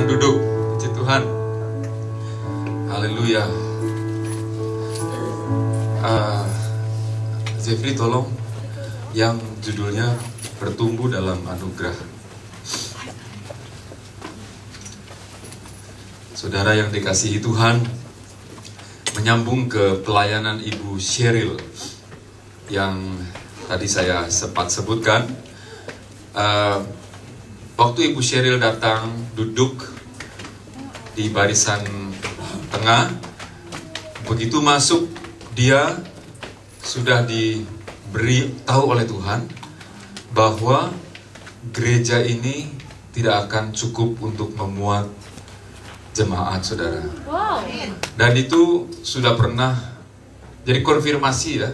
duduk. Puji Tuhan. Haleluya. Jeffrey tolong yang judulnya Bertumbuh dalam Anugerah. Saudara yang dikasihi Tuhan, menyambung ke pelayanan Ibu Sheryl yang tadi saya sempat sebutkan. Waktu Ibu Sheryl datang duduk di barisan tengah, begitu masuk dia sudah diberi tahu oleh Tuhan bahwa gereja ini tidak akan cukup untuk memuat jemaat, saudara. Dan itu sudah pernah jadi konfirmasi ya.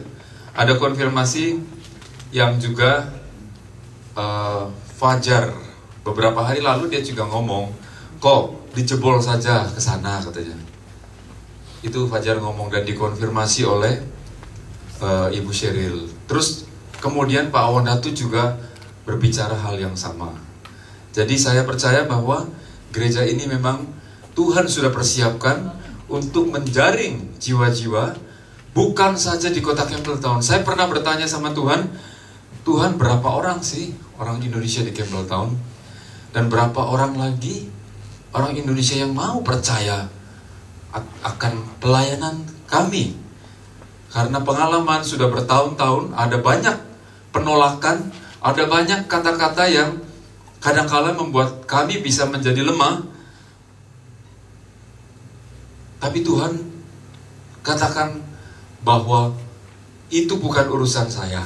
Ada konfirmasi yang juga Fajar beberapa hari lalu dia juga ngomong, kok dijebol saja ke sana katanya. Itu Fajar ngomong dan dikonfirmasi oleh Ibu Sheryl. Terus kemudian Pak Awandatu juga berbicara hal yang sama. Jadi saya percaya bahwa gereja ini memang Tuhan sudah persiapkan untuk menjaring jiwa-jiwa, bukan saja di kota Campbelltown. Saya pernah bertanya sama Tuhan, Tuhan berapa orang sih orang Indonesia di Campbelltown? Dan berapa orang lagi orang Indonesia yang mau percaya akan pelayanan kami? Karena pengalaman sudah bertahun-tahun, ada banyak penolakan, ada banyak kata-kata yang kadang-kala membuat kami bisa menjadi lemah. Tapi Tuhan katakan bahwa itu bukan urusan saya.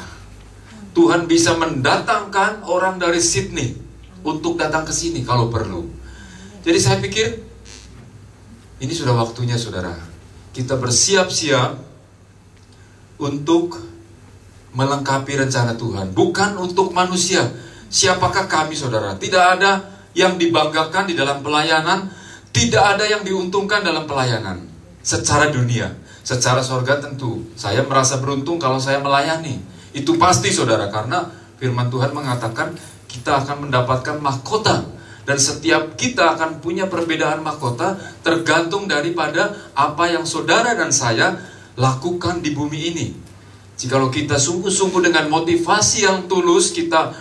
Tuhan bisa mendatangkan orang dari Sydney untuk datang ke sini kalau perlu. Jadi saya pikir ini sudah waktunya, saudara, kita bersiap-siap untuk melengkapi rencana Tuhan, bukan untuk manusia. Siapakah kami, saudara? Tidak ada yang dibanggakan di dalam pelayanan, tidak ada yang diuntungkan dalam pelayanan secara dunia. Secara sorga tentu saya merasa beruntung kalau saya melayani. Itu pasti, saudara, karena firman Tuhan mengatakan kita akan mendapatkan mahkota, dan setiap kita akan punya perbedaan mahkota tergantung daripada apa yang saudara dan saya lakukan di bumi ini. Jikalau kita sungguh-sungguh dengan motivasi yang tulus, kita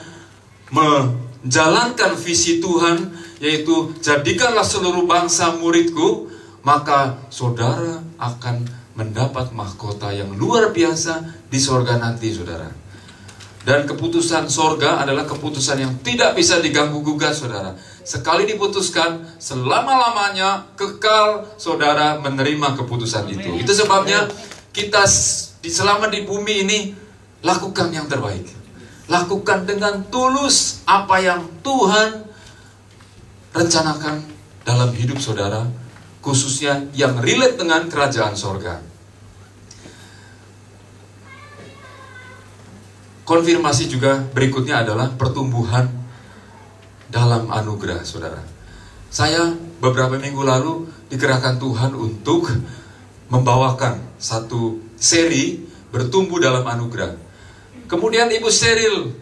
menjalankan visi Tuhan, yaitu jadikanlah seluruh bangsa muridku, maka saudara akan mendapat mahkota yang luar biasa di sorga nanti, saudara. Dan keputusan sorga adalah keputusan yang tidak bisa diganggu-gugat, saudara. Sekali diputuskan, selama-lamanya kekal saudara menerima keputusan itu. Itu sebabnya kita selama di bumi ini lakukan yang terbaik. Lakukan dengan tulus apa yang Tuhan rencanakan dalam hidup saudara, khususnya yang relate dengan kerajaan sorga. Konfirmasi juga berikutnya adalah pertumbuhan dalam anugerah, saudara. Saya beberapa minggu lalu dikerahkan Tuhan untuk membawakan satu seri bertumbuh dalam anugerah. Kemudian Ibu Sheryl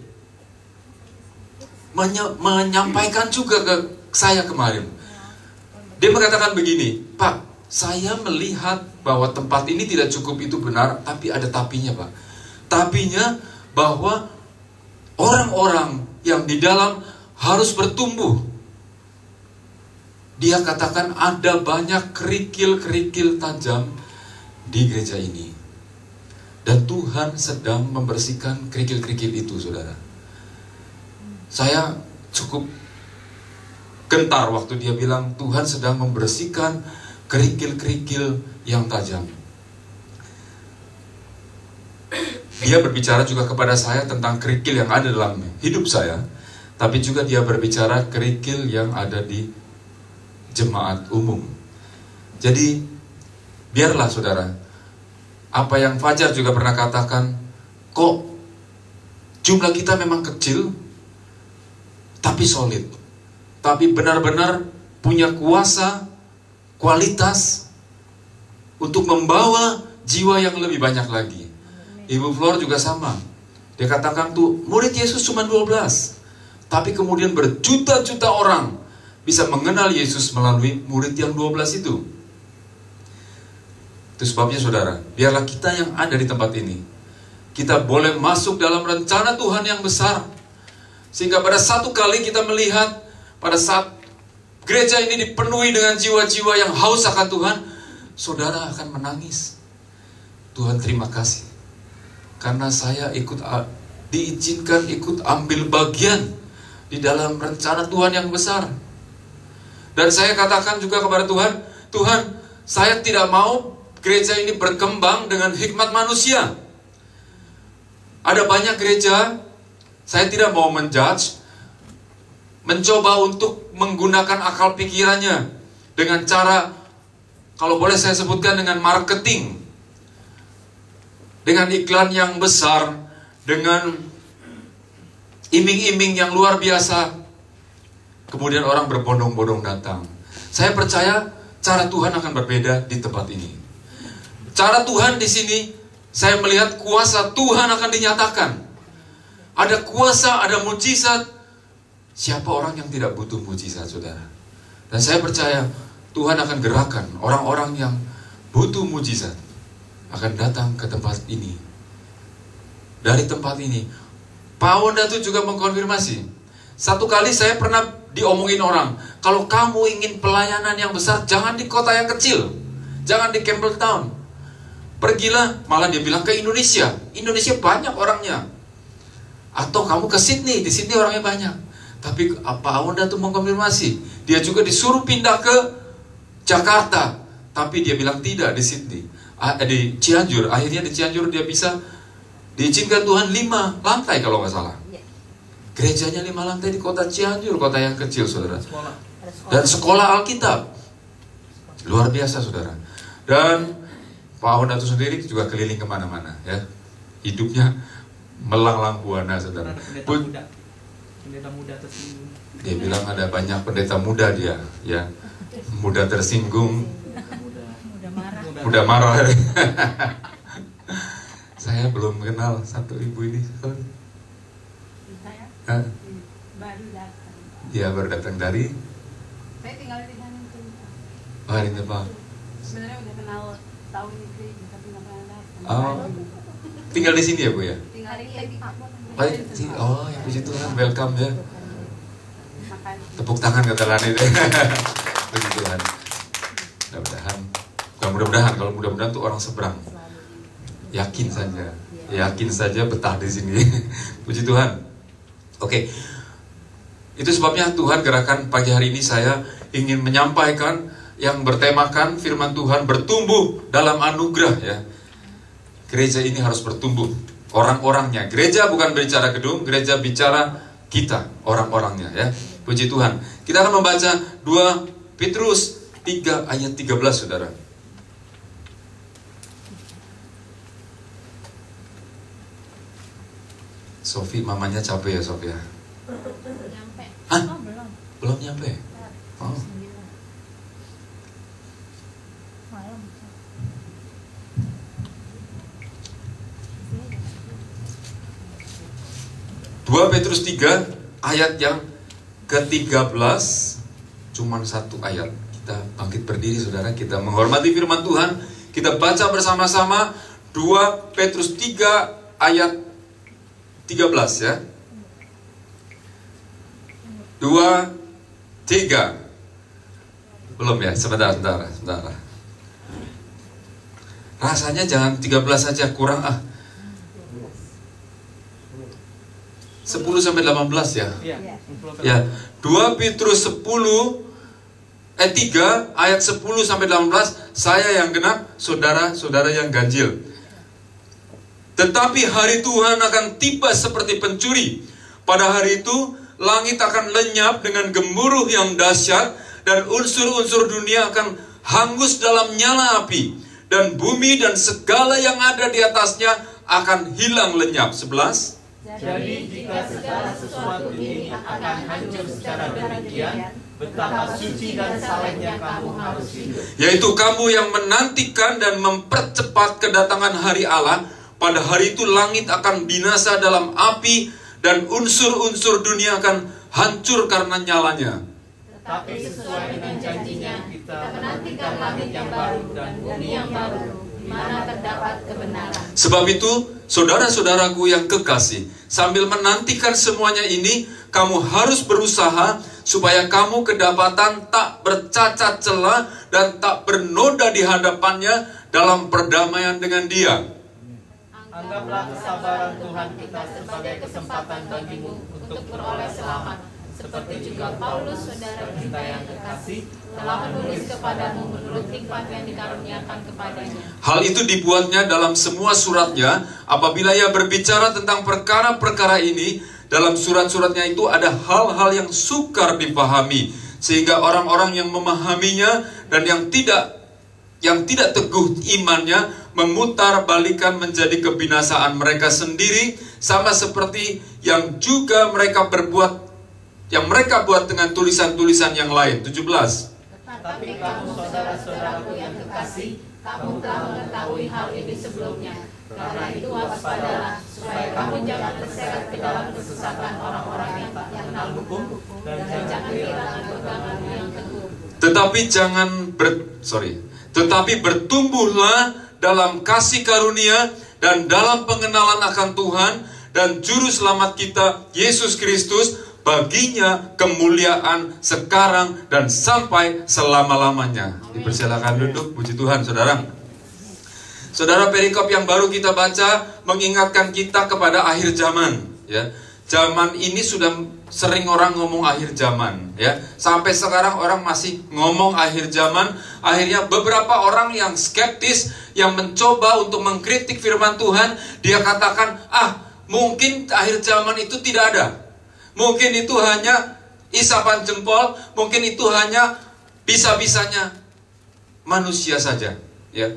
menyampaikan juga ke saya kemarin. Dia mengatakan begini, Pak, saya melihat bahwa tempat ini tidak cukup, itu benar, tapi ada tapinya, Pak. Tapinya bahwa orang-orang yang di dalam harus bertumbuh. Dia katakan ada banyak kerikil-kerikil tajam di gereja ini. Dan Tuhan sedang membersihkan kerikil-kerikil itu, saudara. Saya cukup gentar waktu dia bilang Tuhan sedang membersihkan kerikil-kerikil yang tajam. Dia berbicara juga kepada saya tentang kerikil yang ada dalam hidup saya, tapi juga dia berbicara kerikil yang ada di jemaat umum. Jadi biarlah, saudara, apa yang Fajar juga pernah katakan, kok jumlah kita memang kecil tapi solid, tapi benar-benar punya kuasa, kualitas untuk membawa jiwa yang lebih banyak lagi. Ibu Flor juga sama. Dia katakan tuh, murid Yesus cuma 12, tapi kemudian berjuta-juta orang bisa mengenal Yesus melalui murid yang 12 itu. Itu sebabnya saudara, biarlah kita yang ada di tempat ini, kita boleh masuk dalam rencana Tuhan yang besar. Sehingga pada satu kali kita melihat, pada saat gereja ini dipenuhi dengan jiwa-jiwa yang haus akan Tuhan, saudara akan menangis. Tuhan terima kasih, karena saya diizinkan ikut ambil bagian di dalam rencana Tuhan yang besar. Dan saya katakan juga kepada Tuhan, Tuhan, saya tidak mau gereja ini berkembang dengan hikmat manusia. Ada banyak gereja, saya tidak mau menjudge, mencoba untuk menggunakan akal pikirannya dengan cara, kalau boleh saya sebutkan, dengan marketing, dengan iklan yang besar, dengan iming-iming yang luar biasa. Kemudian orang berbondong-bondong datang. Saya percaya cara Tuhan akan berbeda di tempat ini. Cara Tuhan di sini, saya melihat kuasa Tuhan akan dinyatakan. Ada kuasa, ada mujizat. Siapa orang yang tidak butuh mujizat, saudara? Dan saya percaya Tuhan akan gerakan orang-orang yang butuh mujizat akan datang ke tempat ini. Dari tempat ini, Pak Wonda itu juga mengkonfirmasi. Satu kali saya pernah diomongin orang, kalau kamu ingin pelayanan yang besar, jangan di kota yang kecil, jangan di Campbelltown. Pergilah, malah dia bilang, ke Indonesia. Indonesia banyak orangnya. Atau kamu ke Sydney, di Sydney orangnya banyak. Tapi Pak Wonda itu mengkonfirmasi, dia juga disuruh pindah ke Jakarta, tapi dia bilang tidak, di Sydney, di Cianjur. Akhirnya di Cianjur dia bisa diizinkan Tuhan 5 lantai kalau nggak salah. Gerejanya 5 lantai di kota Cianjur, kota yang kecil, saudara. Dan sekolah Alkitab. Luar biasa, saudara. Dan Pak Wonda itu sendiri juga keliling kemana-mana, ya. Hidupnya melanglang buana, saudara. Pendeta muda tersinggung. Dia bilang ada banyak pendeta muda dia, ya. Muda tersinggung, muda marah. Saya belum kenal satu ibu ini. Saya baru datang. Dia baru datang dari. Saya tinggal di sana. Oh, ini Pak. Sebenarnya udah kenal tahun ini, tapi nggak pernah datang. Oh, tinggal di sini ya Bu ya? Tinggal di sini. Oh, ya puji Tuhan, welcome ya. Makasih. Tepuk tangan katakan itu. Puji Tuhan. Mudah-mudahan, bukan mudah-mudahan, kalau mudah-mudahan tuh orang seberang. Yakin saja betah di sini. Puji Tuhan. Oke. Itu sebabnya Tuhan gerakan pagi hari ini saya ingin menyampaikan yang bertemakan firman Tuhan bertumbuh dalam anugerah, ya. Gereja ini harus bertumbuh, orang-orangnya. Gereja bukan bicara gedung, gereja bicara kita, orang-orangnya, ya. Puji Tuhan. Kita akan membaca 2 Petrus 3 ayat 13, saudara. Sofi, mamanya capek ya, Sofi ya? Nyampe. Hah? Oh, belum. Belum nyampe? Oh. Malam. 2 Petrus 3 ayat yang ke-13, cuman satu ayat. Kita bangkit berdiri, saudara, kita menghormati firman Tuhan. Kita baca bersama-sama 2 Petrus 3 ayat 13, ya. 2, 3. Belum ya, sebentar. Rasanya jangan 13 saja, kurang 10 sampai 18 ya. Ya, 2 Petrus 3 ayat 10 sampai 18, saya yang genap, saudara-saudara yang ganjil. Tetapi hari Tuhan akan tiba seperti pencuri. Pada hari itu langit akan lenyap dengan gemuruh yang dahsyat, dan unsur-unsur dunia akan hangus dalam nyala api, dan bumi dan segala yang ada di atasnya akan hilang lenyap. 11. Jadi jika segala sesuatu ini akan hancur secara demikian, betapa suci dan salehnya kamu harus hidup. Yaitu kamu yang menantikan dan mempercepat kedatangan hari Allah. Pada hari itu langit akan binasa dalam api, dan unsur-unsur dunia akan hancur karena nyalanya. Tapi sesuai dengan janjinya, kita menantikan langit yang baru dan bumi yang baru, di mana terdapat kebenaran. Sebab itu, saudara-saudaraku yang kekasih, sambil menantikan semuanya ini, kamu harus berusaha supaya kamu kedapatan tak bercacat celah dan tak bernoda di hadapannya dalam perdamaian dengan Dia. Anggaplah kesabaran Tuhan kita sebagai kesempatan bagimu untuk beroleh selamat, seperti juga Paulus, saudara kita yang kekasih, telah menulis kepadamu menurut hikmat yang dikaruniakan kepadanya. Hal itu dibuatnya dalam semua suratnya. Apabila ia berbicara tentang perkara-perkara ini, dalam surat-suratnya itu ada hal-hal yang sukar dipahami, sehingga orang-orang yang memahaminya dan yang tidak teguh imannya memutar balikan menjadi kebinasaan mereka sendiri, sama seperti yang juga mereka buat dengan tulisan-tulisan yang lain. 17. Tetapi kamu, saudara-saudaraku yang kekasih, kamu telah mengetahui hal ini sebelumnya. Karena itu waspadalah, supaya kamu jangan terseret ke dalam kesesatan orang-orang yang tak mengenal hukum, dan jangan kehilangan peganganmu yang teguh. Tetapi bertumbuhlah dalam kasih karunia dan dalam pengenalan akan Tuhan dan Juru Selamat kita, Yesus Kristus. Baginya kemuliaan sekarang dan sampai selama-lamanya. Dipersilakan duduk, puji Tuhan, saudara. Saudara, perikop yang baru kita baca mengingatkan kita kepada akhir zaman. Ya, zaman ini sudah sering orang ngomong akhir zaman. Ya, sampai sekarang orang masih ngomong akhir zaman. Akhirnya beberapa orang yang skeptis, yang mencoba untuk mengkritik firman Tuhan, dia katakan, mungkin akhir zaman itu tidak ada. Mungkin itu hanya isapan jempol, mungkin itu hanya bisa-bisanya manusia saja. Ya,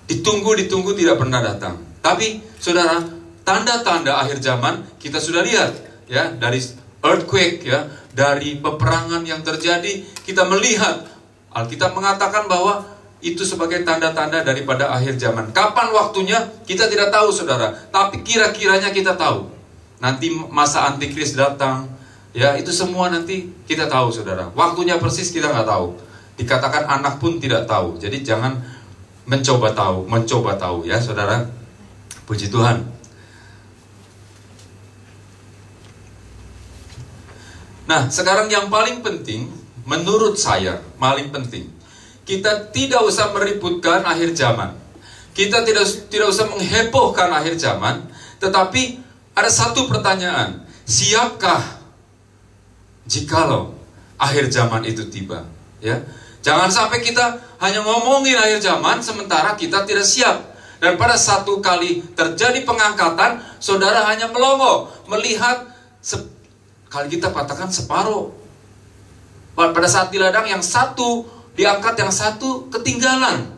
ditunggu tidak pernah datang. Tapi saudara, tanda-tanda akhir zaman kita sudah lihat, ya, dari earthquake, ya, dari peperangan yang terjadi, kita melihat Alkitab mengatakan bahwa itu sebagai tanda-tanda daripada akhir zaman. Kapan waktunya kita tidak tahu, saudara, tapi kira-kiranya kita tahu. Nanti masa antikris datang, ya, itu semua nanti kita tahu, saudara. Waktunya persis kita nggak tahu. Dikatakan anak pun tidak tahu. Jadi jangan mencoba tahu, ya, saudara. Puji Tuhan. Nah, sekarang yang paling penting, menurut saya, paling penting, kita tidak usah meributkan akhir zaman. Kita tidak usah menghebohkan akhir zaman, tetapi ada satu pertanyaan, siapkah jikalau akhir zaman itu tiba? Ya, jangan sampai kita hanya ngomongin akhir zaman sementara kita tidak siap. Dan pada satu kali terjadi pengangkatan, saudara hanya melongo melihat kalau kita katakan separuh. Pada saat di ladang yang satu diangkat, yang satu ketinggalan.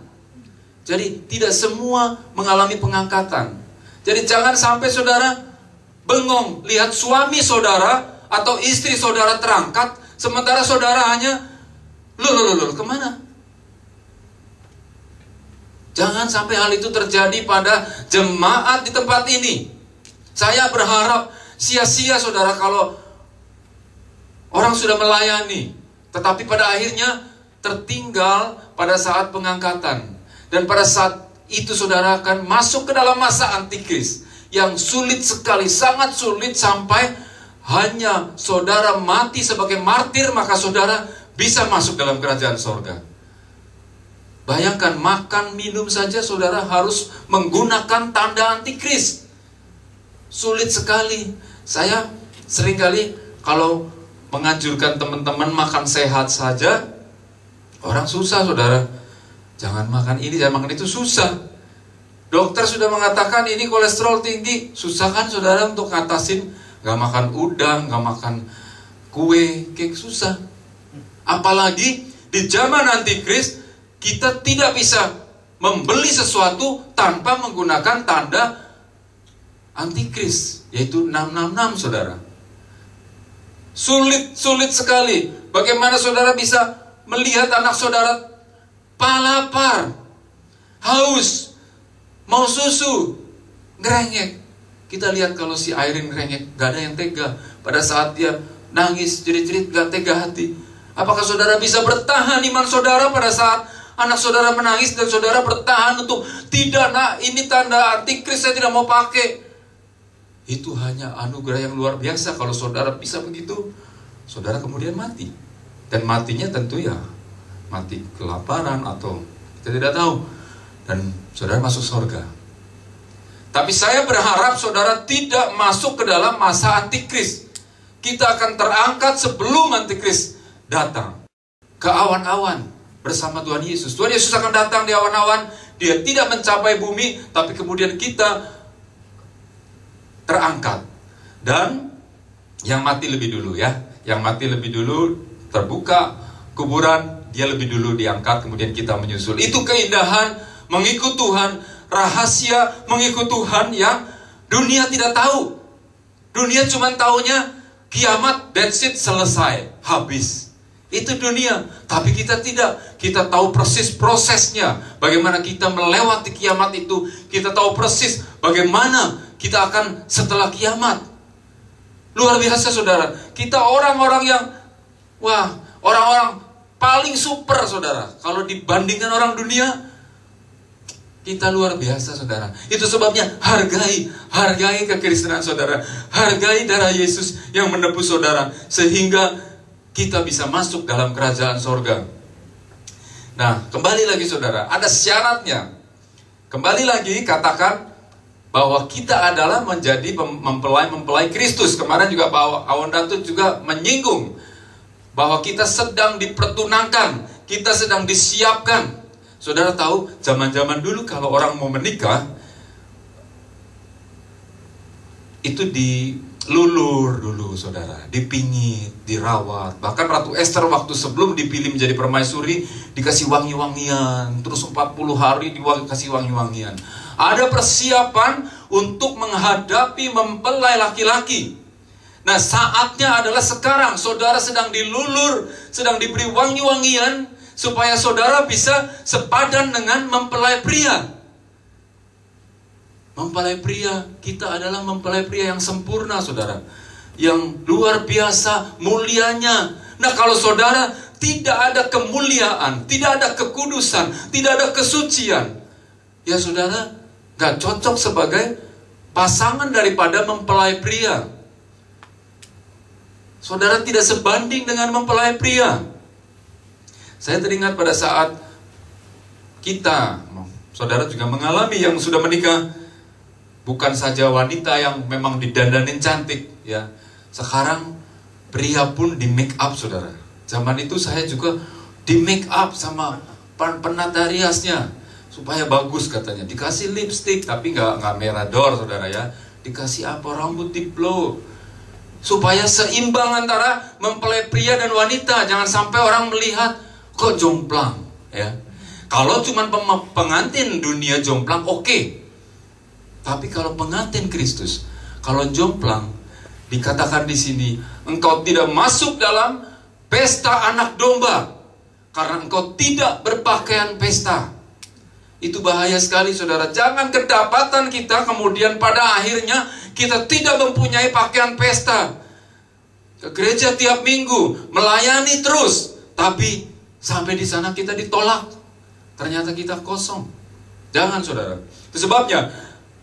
Jadi tidak semua mengalami pengangkatan. Jadi jangan sampai saudara bengong lihat suami saudara atau istri saudara terangkat, sementara saudara hanya kemana? Jangan sampai hal itu terjadi pada jemaat di tempat ini. Saya berharap sia-sia, saudara, kalau orang sudah melayani, tetapi pada akhirnya tertinggal pada saat pengangkatan. Dan pada saat itu saudara akan masuk ke dalam masa antikris yang sulit sekali, sangat sulit, sampai hanya saudara mati sebagai martir, maka saudara bisa masuk dalam kerajaan sorga. Bayangkan, makan minum saja saudara harus menggunakan tanda antikris. Sulit sekali. Saya seringkali kalau menganjurkan teman-teman makan sehat saja, orang susah, saudara. Jangan makan ini, jangan makan itu, susah. Dokter sudah mengatakan ini kolesterol tinggi, susah kan saudara untuk ngatasin. Gak makan udang, gak makan kue, kek, susah. Apalagi di zaman antikris, kita tidak bisa membeli sesuatu tanpa menggunakan tanda antikris, yaitu 666, saudara. Sulit sekali. Bagaimana saudara bisa melihat anak saudara lapar, haus, mau susu, ngerengek. Kita lihat kalau si Airin ngerengek, gak ada yang tega. Pada saat dia nangis, jerit-jerit, gak tega hati. Apakah saudara bisa bertahan iman saudara pada saat anak saudara menangis dan saudara bertahan untuk tidak, nak, ini tanda antikris, saya tidak mau pakai. Itu hanya anugerah yang luar biasa. Kalau saudara bisa begitu, saudara kemudian mati. Dan matinya tentu ya mati kelaparan atau kita tidak tahu. Dan saudara masuk surga. Tapi saya berharap saudara tidak masuk ke dalam masa antikris. Kita akan terangkat sebelum antikris datang ke awan-awan bersama Tuhan Yesus. Tuhan Yesus akan datang di awan-awan. Dia tidak mencapai bumi, tapi kemudian kita terangkat. Dan yang mati lebih dulu ya. Yang mati lebih dulu, terbuka kuburan, dia lebih dulu diangkat, kemudian kita menyusul. Itu keindahan mengikut Tuhan, rahasia mengikut Tuhan yang dunia tidak tahu. Dunia cuma taunya kiamat, that's it, selesai, habis. Itu dunia, tapi kita tidak. Kita tahu persis prosesnya, bagaimana kita melewati kiamat itu. Kita tahu persis bagaimana kita akan setelah kiamat. Luar biasa saudara. Kita orang-orang yang, wah, orang-orang paling super saudara. Kalau dibandingkan orang dunia, kita luar biasa saudara. Itu sebabnya hargai kekristenan saudara. Hargai darah Yesus yang menebus saudara, sehingga kita bisa masuk dalam kerajaan sorga. Nah, kembali lagi saudara, ada syaratnya. Kembali lagi, katakan bahwa kita adalah menjadi mempelai Kristus. Kemarin juga Pak Awan Datuk juga menyinggung bahwa kita sedang dipertunangkan, kita sedang disiapkan. Saudara tahu, zaman-zaman dulu kalau orang mau menikah, itu dilulur dulu saudara, dipingit, dirawat. Bahkan Ratu Esther waktu sebelum dipilih menjadi permaisuri, dikasih wangi-wangian, terus 40 hari dikasih wangi-wangian. Ada persiapan untuk menghadapi mempelai laki-laki. Nah, saatnya adalah sekarang. Saudara sedang dilulur, sedang diberi wangi-wangian, supaya saudara bisa sepadan dengan mempelai pria. Mempelai pria, kita adalah mempelai pria yang sempurna saudara, yang luar biasa mulianya. Nah, kalau saudara tidak ada kemuliaan, tidak ada kekudusan, tidak ada kesucian, ya saudara gak cocok sebagai pasangan daripada mempelai pria. Saudara tidak sebanding dengan mempelai pria. Saya teringat pada saat kita, saudara juga mengalami yang sudah menikah, bukan saja wanita yang memang didandanin cantik ya. Sekarang pria pun di make up saudara. Zaman itu saya juga di make up sama penata riasnya supaya bagus katanya. Dikasih lipstick tapi nggak merah dor saudara ya. Dikasih apa, rambut diplo, supaya seimbang antara mempelai pria dan wanita. Jangan sampai orang melihat kok jomplang ya. Kalau cuma pengantin dunia jomplang oke. Tapi kalau pengantin Kristus, kalau jomplang, dikatakan di sini, engkau tidak masuk dalam pesta anak domba karena engkau tidak berpakaian pesta. Itu bahaya sekali saudara. Jangan kedapatan kita kemudian pada akhirnya kita tidak mempunyai pakaian pesta. Ke gereja tiap minggu, melayani terus, tapi sampai di sana kita ditolak. Ternyata kita kosong. Jangan saudara. Itu sebabnya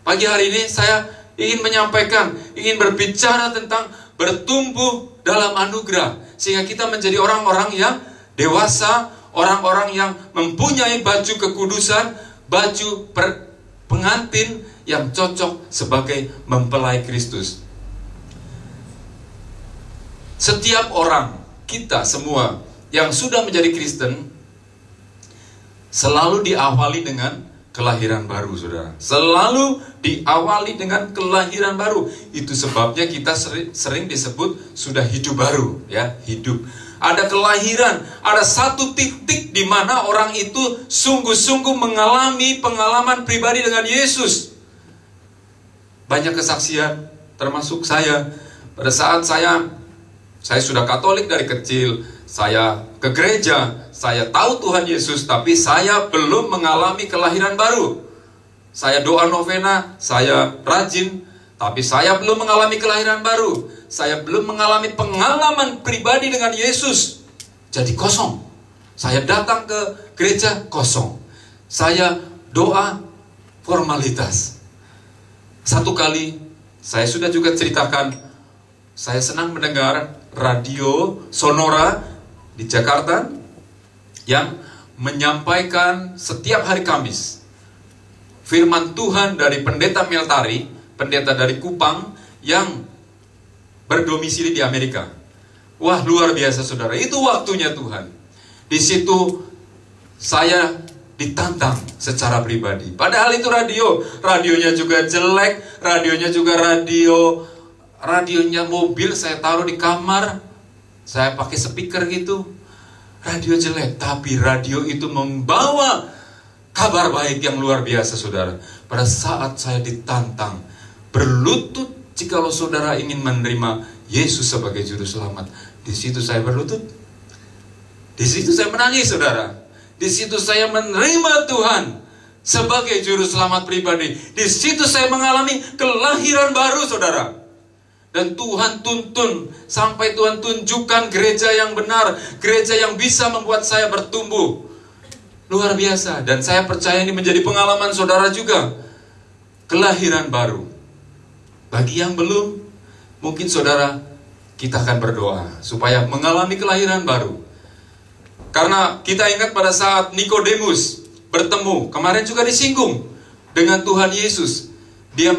pagi hari ini saya ingin menyampaikan, ingin berbicara tentang bertumbuh dalam anugerah. Sehingga kita menjadi orang-orang yang dewasa, orang-orang yang mempunyai baju kekudusan, baju pengantin yang cocok sebagai mempelai Kristus. Setiap orang, kita semua yang sudah menjadi Kristen, selalu diawali dengan kelahiran baru saudara. Selalu diawali dengan kelahiran baru. Itu sebabnya kita sering disebut sudah hidup baru ya, hidup. Ada kelahiran, ada satu titik di mana orang itu sungguh-sungguh mengalami pengalaman pribadi dengan Yesus. Banyak kesaksian, termasuk saya. Pada saat saya sudah Katolik dari kecil, saya ke gereja, saya tahu Tuhan Yesus, tapi saya belum mengalami kelahiran baru. Saya doa novena, saya rajin, tapi saya belum mengalami kelahiran baru. saya belum mengalami pengalaman pribadi dengan Yesus, jadi kosong. Saya datang ke gereja, kosong. Saya doa, formalitas. Satu kali, saya sudah juga ceritakan, saya senang mendengar radio Sonora di Jakarta yang menyampaikan setiap hari Kamis firman Tuhan dari pendeta Meltari, pendeta dari Kupang yang berdomisili di Amerika. Wah, luar biasa saudara, itu waktunya Tuhan. Di situ saya ditantang secara pribadi. Padahal itu radionya juga jelek, radionya juga radionya mobil, saya taruh di kamar, saya pakai speaker gitu. Radio jelek, tapi radio itu membawa kabar baik yang luar biasa saudara. Pada saat saya ditantang berlutut, jikalau saudara ingin menerima Yesus sebagai juru selamat, di situ saya berlutut. Di situ saya menangis saudara. Di situ saya menerima Tuhan sebagai juru selamat pribadi. Di situ saya mengalami kelahiran baru saudara. Dan Tuhan tuntun sampai Tuhan tunjukkan gereja yang benar, gereja yang bisa membuat saya bertumbuh. Luar biasa. Dan saya percaya ini menjadi pengalaman saudara juga. Kelahiran baru. Bagi yang belum, mungkin saudara, kita akan berdoa supaya mengalami kelahiran baru. Karena kita ingat pada saat Nikodemus bertemu, kemarin juga disinggung dengan Tuhan Yesus. Dia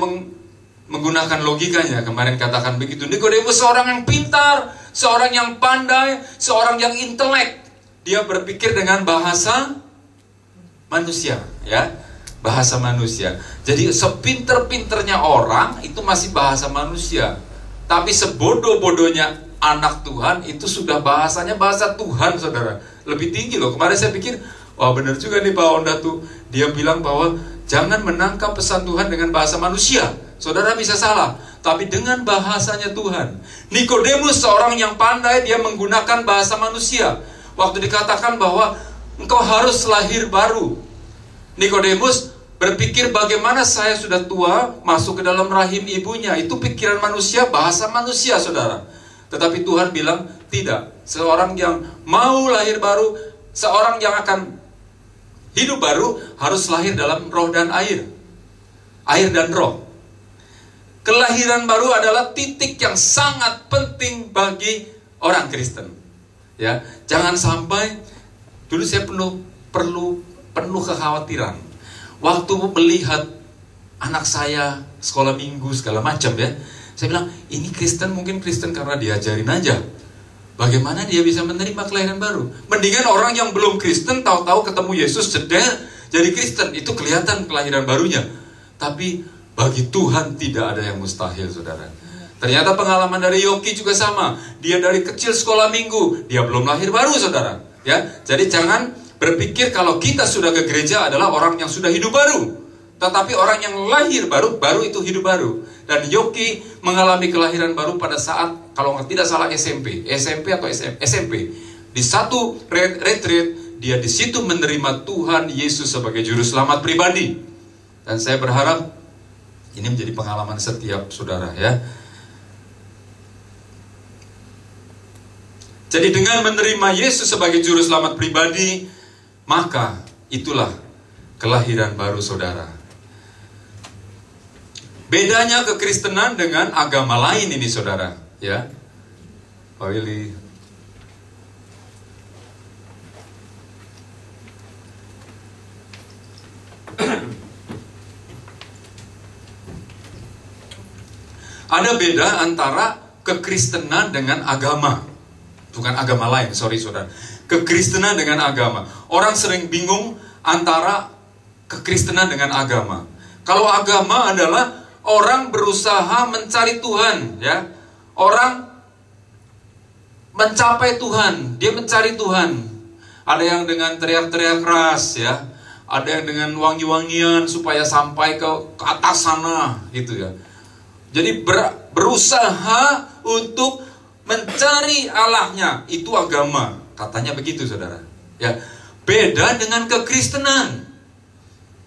menggunakan logikanya, kemarin katakan begitu. Nikodemus seorang yang pintar, seorang yang pandai, seorang yang intelek. Dia berpikir dengan bahasa manusia, ya, bahasa manusia. Jadi sepinter-pinternya orang itu masih bahasa manusia. Tapi sebodoh-bodohnya anak Tuhan itu sudah bahasanya bahasa Tuhan, saudara. Lebih tinggi loh. Kemarin saya pikir, wah benar juga nih Pak Onda tuh. Dia bilang bahwa jangan menangkap pesan Tuhan dengan bahasa manusia. Saudara bisa salah, tapi dengan bahasanya Tuhan. Nikodemus seorang yang pandai, dia menggunakan bahasa manusia. Waktu dikatakan bahwa engkau harus lahir baru, Nikodemus berpikir bagaimana saya sudah tua masuk ke dalam rahim ibunya. Itu pikiran manusia, bahasa manusia saudara. Tetapi Tuhan bilang tidak. Seorang yang mau lahir baru, seorang yang akan hidup baru harus lahir dalam roh dan air. Air dan roh. Kelahiran baru adalah titik yang sangat penting bagi orang Kristen. Ya, jangan sampai dulu saya penuh kekhawatiran waktu melihat anak saya sekolah minggu segala macam ya. Saya bilang, ini Kristen mungkin Kristen karena diajarin aja. Bagaimana dia bisa menerima kelahiran baru? Mendingan orang yang belum Kristen tahu-tahu ketemu Yesus jadi Kristen, itu kelihatan kelahiran barunya. Tapi bagi Tuhan tidak ada yang mustahil, saudara. Ternyata pengalaman dari Yoki juga sama. Dia dari kecil sekolah minggu, dia belum lahir baru, saudara. Ya, jadi jangan berpikir kalau kita sudah ke gereja adalah orang yang sudah hidup baru. Tetapi orang yang lahir baru itu hidup baru. Dan Yoki mengalami kelahiran baru pada saat, kalau tidak salah SMP atau SMP. Di satu retreat, dia di situ menerima Tuhan Yesus sebagai juru selamat pribadi. Dan saya berharap ini menjadi pengalaman setiap saudara ya. Jadi dengan menerima Yesus sebagai juru selamat pribadi, maka itulah kelahiran baru saudara. Bedanya kekristenan dengan agama lain ini saudara, ya. Pak Willy. Ada beda antara kekristenan dengan agama. Bukan agama lain, sorry saudara. Kekristenan dengan agama. Orang sering bingung antara kekristenan dengan agama. Kalau agama adalah orang berusaha mencari Tuhan, ya. Orang mencapai Tuhan, dia mencari Tuhan. Ada yang dengan teriak-teriak keras, ya. Ada yang dengan wangi-wangian supaya sampai ke atas sana, gitu ya. Jadi berusaha untuk mencari Allahnya, itu agama, katanya begitu, saudara. Ya, beda dengan kekristenan,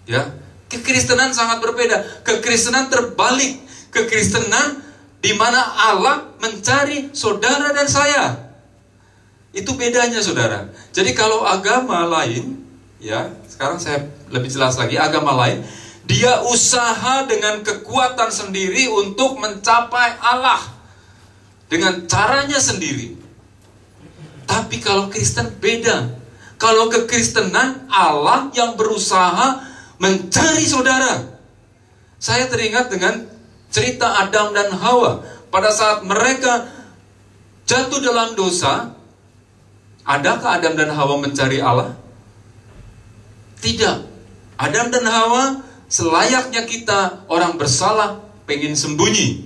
ya. Kekristenan sangat berbeda. Kekristenan terbalik. Kekristenan di mana Allah mencari saudara dan saya. Itu bedanya, saudara. Jadi kalau agama lain, ya, sekarang saya lebih jelas lagi, agama lain, dia usaha dengan kekuatan sendiri untuk mencapai Allah dengan caranya sendiri. Tapi kalau Kristen beda. Kalau kekristenan, Allah yang berusaha mencari saudara. Saya teringat dengan cerita Adam dan Hawa. Pada saat mereka jatuh dalam dosa, adakah Adam dan Hawa mencari Allah? Tidak. Adam dan Hawa selayaknya kita, orang bersalah pengen sembunyi.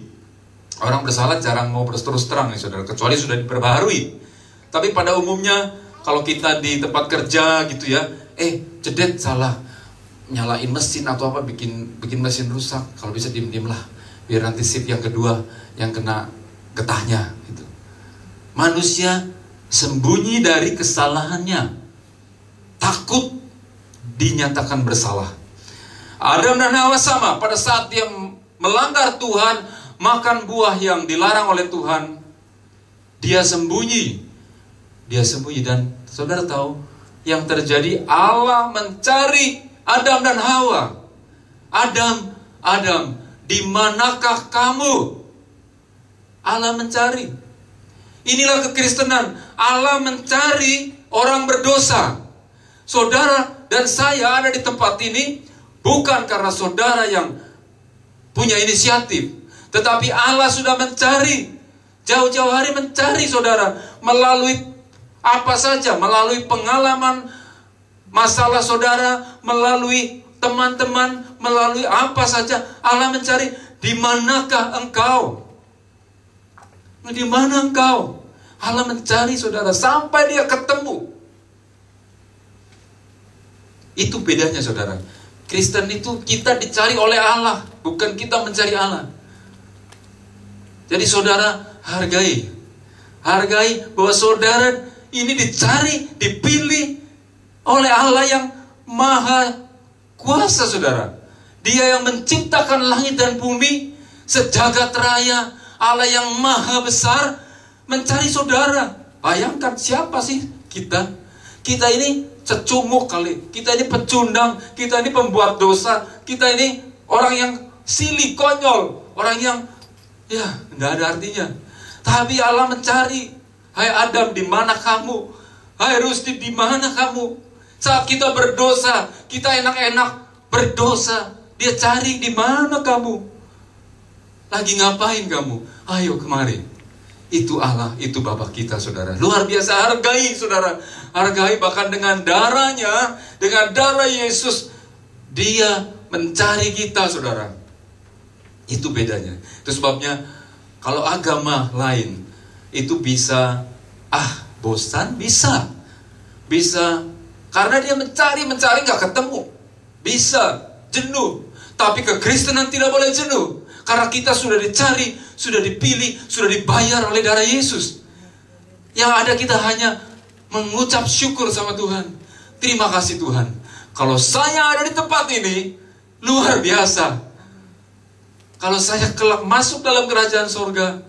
Orang bersalah jarang mau berterus terang, saudara, kecuali sudah diperbaharui. Tapi pada umumnya kalau kita di tempat kerja gitu ya, cedet salah nyalain mesin atau apa, bikin mesin rusak, kalau bisa diem-diem lah, biar nanti shift yang kedua yang kena getahnya gitu. Manusia sembunyi dari kesalahannya, takut dinyatakan bersalah. Adam dan Hawa sama, pada saat dia melanggar Tuhan, makan buah yang dilarang oleh Tuhan, dia sembunyi. Dan saudara tahu yang terjadi, Allah mencari Adam dan Hawa. Adam, di manakah kamu? Allah mencari. Inilah kekristenan. Allah mencari orang berdosa. Saudara dan saya ada di tempat ini bukan karena saudara yang punya inisiatif, tetapi Allah sudah mencari. Jauh-jauh hari mencari saudara melalui apa saja, melalui pengalaman masalah saudara, melalui teman-teman, melalui apa saja. Allah mencari, di manakah engkau? Di mana engkau? Allah mencari saudara sampai dia ketemu. Itu bedanya saudara. Kristen itu kita dicari oleh Allah, bukan kita mencari Allah. Jadi saudara hargai bahwa saudara ini dicari, dipilih oleh Allah yang maha kuasa, saudara. Dia yang menciptakan langit dan bumi, sejagat raya. Allah yang maha besar mencari saudara. Bayangkan siapa sih kita? Kita ini cecunguk kali. Kita ini pecundang. Kita ini pembuat dosa. Kita ini orang yang silih, konyol. Orang yang nggak ada artinya. Tapi Allah mencari. Hai Adam, di mana kamu? Hai Rusti, di mana kamu? Saat kita berdosa, kita enak-enak berdosa, dia cari, di mana kamu? Lagi ngapain kamu? Ayo kemari. Itu Allah, itu Bapa kita, saudara. Luar biasa, hargai saudara. Hargai bahkan dengan darahnya, dengan darah Yesus, dia mencari kita, saudara. Itu bedanya. Itu sebabnya kalau agama lain itu bisa bosan, bisa karena dia mencari gak ketemu, bisa jenuh. Tapi kekristenan tidak boleh jenuh, karena kita sudah dicari, sudah dipilih, sudah dibayar oleh darah Yesus. Yang ada kita hanya mengucap syukur sama Tuhan. Terima kasih Tuhan, kalau saya ada di tempat ini, luar biasa. Kalau saya kelak masuk dalam kerajaan surga,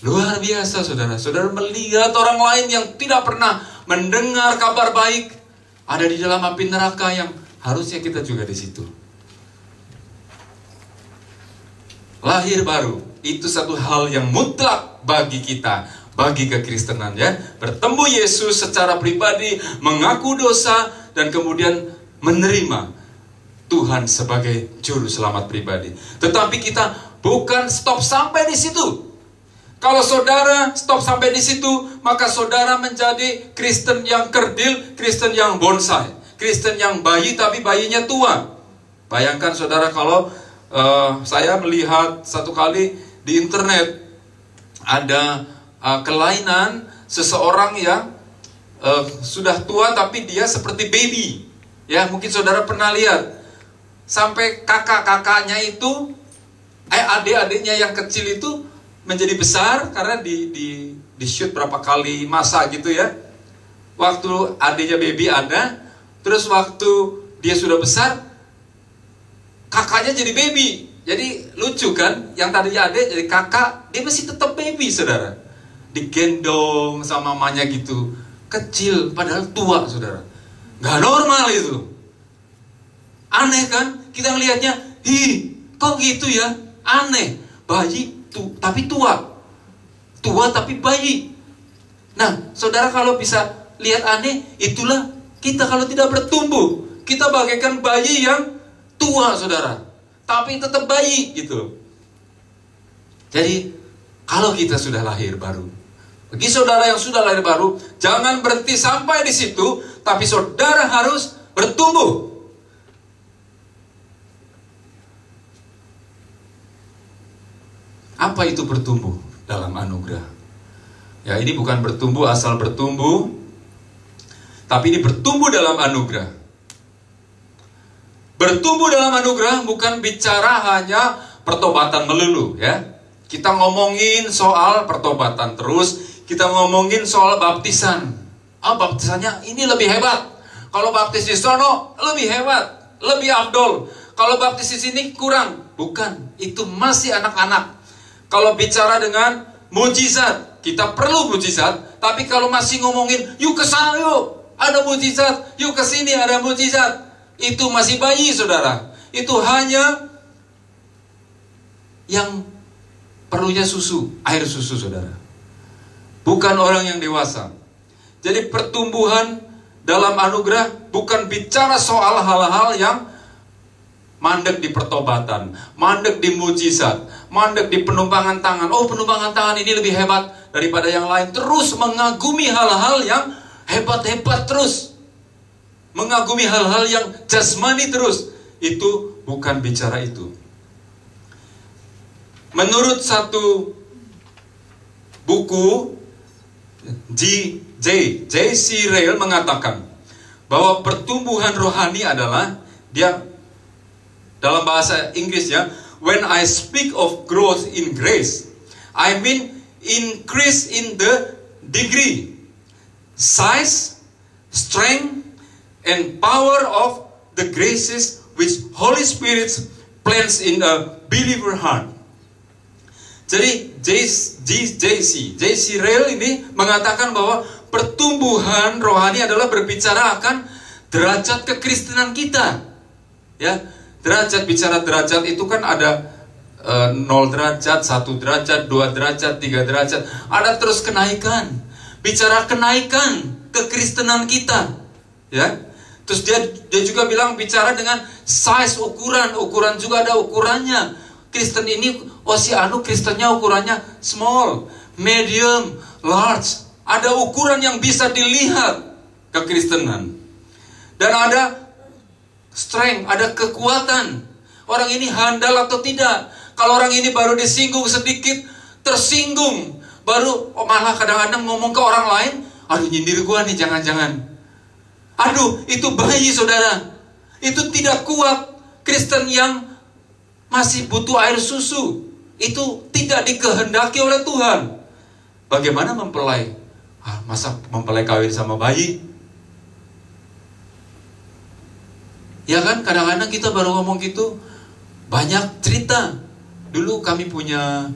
luar biasa saudara. Saudara melihat orang lain yang tidak pernah mendengar kabar baik ada di dalam api neraka, yang harusnya kita juga di situ. Lahir baru itu satu hal yang mutlak bagi kita, bagi kekristenan ya. Bertemu Yesus secara pribadi, mengaku dosa, dan kemudian menerima Tuhan sebagai juru selamat pribadi. Tetapi kita bukan stop sampai di situ. Kalau saudara stop sampai di situ, maka saudara menjadi Kristen yang kerdil, Kristen yang bonsai, Kristen yang bayi tapi bayinya tua. Bayangkan saudara kalau saya melihat satu kali di internet ada kelainan seseorang yang sudah tua tapi dia seperti baby. Ya, mungkin saudara pernah lihat. Sampai kakak-kakaknya itu, adik-adiknya yang kecil itu menjadi besar karena di shoot berapa kali masa gitu ya. Waktu adiknya baby ada, terus waktu dia sudah besar, kakaknya jadi baby. Jadi lucu kan, yang tadinya adik jadi kakak, dia masih tetap baby saudara. Digendong sama mamanya gitu, kecil padahal tua saudara. Gak normal itu. Aneh kan, kita ngelihatnya, kok gitu ya, aneh. Bayi tapi tua, tua tapi bayi. Nah saudara kalau bisa lihat aneh, itulah kita kalau tidak bertumbuh. Kita bagaikan bayi yang tua saudara, tapi tetap bayi gitu. Jadi kalau kita sudah lahir baru, bagi saudara yang sudah lahir baru, jangan berhenti sampai di situ, tapi saudara harus bertumbuh. Apa itu bertumbuh dalam anugerah? Ya, ini bukan bertumbuh asal bertumbuh, tapi ini bertumbuh dalam anugerah. Bertumbuh dalam anugerah bukan bicara hanya pertobatan melulu ya. Kita ngomongin soal pertobatan terus, kita ngomongin soal baptisan. Baptisannya ini lebih hebat. Kalau baptis di sono lebih hebat, lebih afdol. Kalau baptis di sini kurang. Bukan, itu masih anak-anak. Kalau bicara dengan mujizat, kita perlu mujizat. Tapi kalau masih ngomongin, yuk ke sana yuk, ada mujizat, yuk ke sini ada mujizat, itu masih bayi saudara. Itu hanya yang perlunya susu, air susu saudara, bukan orang yang dewasa. Jadi pertumbuhan dalam anugerah bukan bicara soal hal-hal yang mandek di pertobatan, mandek di mujizat, mandek di penumpangan tangan. Oh, penumpangan tangan ini lebih hebat daripada yang lain. Terus mengagumi hal-hal yang hebat-hebat terus, mengagumi hal-hal yang jasmani terus. Itu bukan bicara itu. Menurut satu buku, J.C. Ryle mengatakan bahwa pertumbuhan rohani adalah, dia dalam bahasa Inggris ya, when I speak of growth in grace, I mean increase in the degree, size, strength, and power of the graces which Holy Spirit plants in a believer heart. Jadi J.C. Ryle ini mengatakan bahwa pertumbuhan rohani adalah berbicara akan derajat kekristenan kita. Ya, derajat, bicara derajat itu kan ada 0 derajat, 1 derajat, 2 derajat, 3 derajat. Ada terus kenaikan. Bicara kenaikan kekristenan kita. Ya. Terus dia juga bilang bicara dengan size, ukuran juga ada ukurannya. Kristen ini, si Kristennya ukurannya small, medium, large. Ada ukuran yang bisa dilihat kekristenan. Dan ada strength, ada kekuatan. Orang ini handal atau tidak. Kalau orang ini baru disinggung sedikit, tersinggung, baru malah kadang-kadang ngomong ke orang lain, aduh nyindir gua nih, jangan-jangan. Aduh, itu bayi saudara. Itu tidak kuat. Kristen yang masih butuh air susu, itu tidak dikehendaki oleh Tuhan. Bagaimana mempelai? Masa mempelai kawin sama bayi? Ya kan, kadang-kadang kita baru ngomong gitu, banyak cerita. Dulu kami punya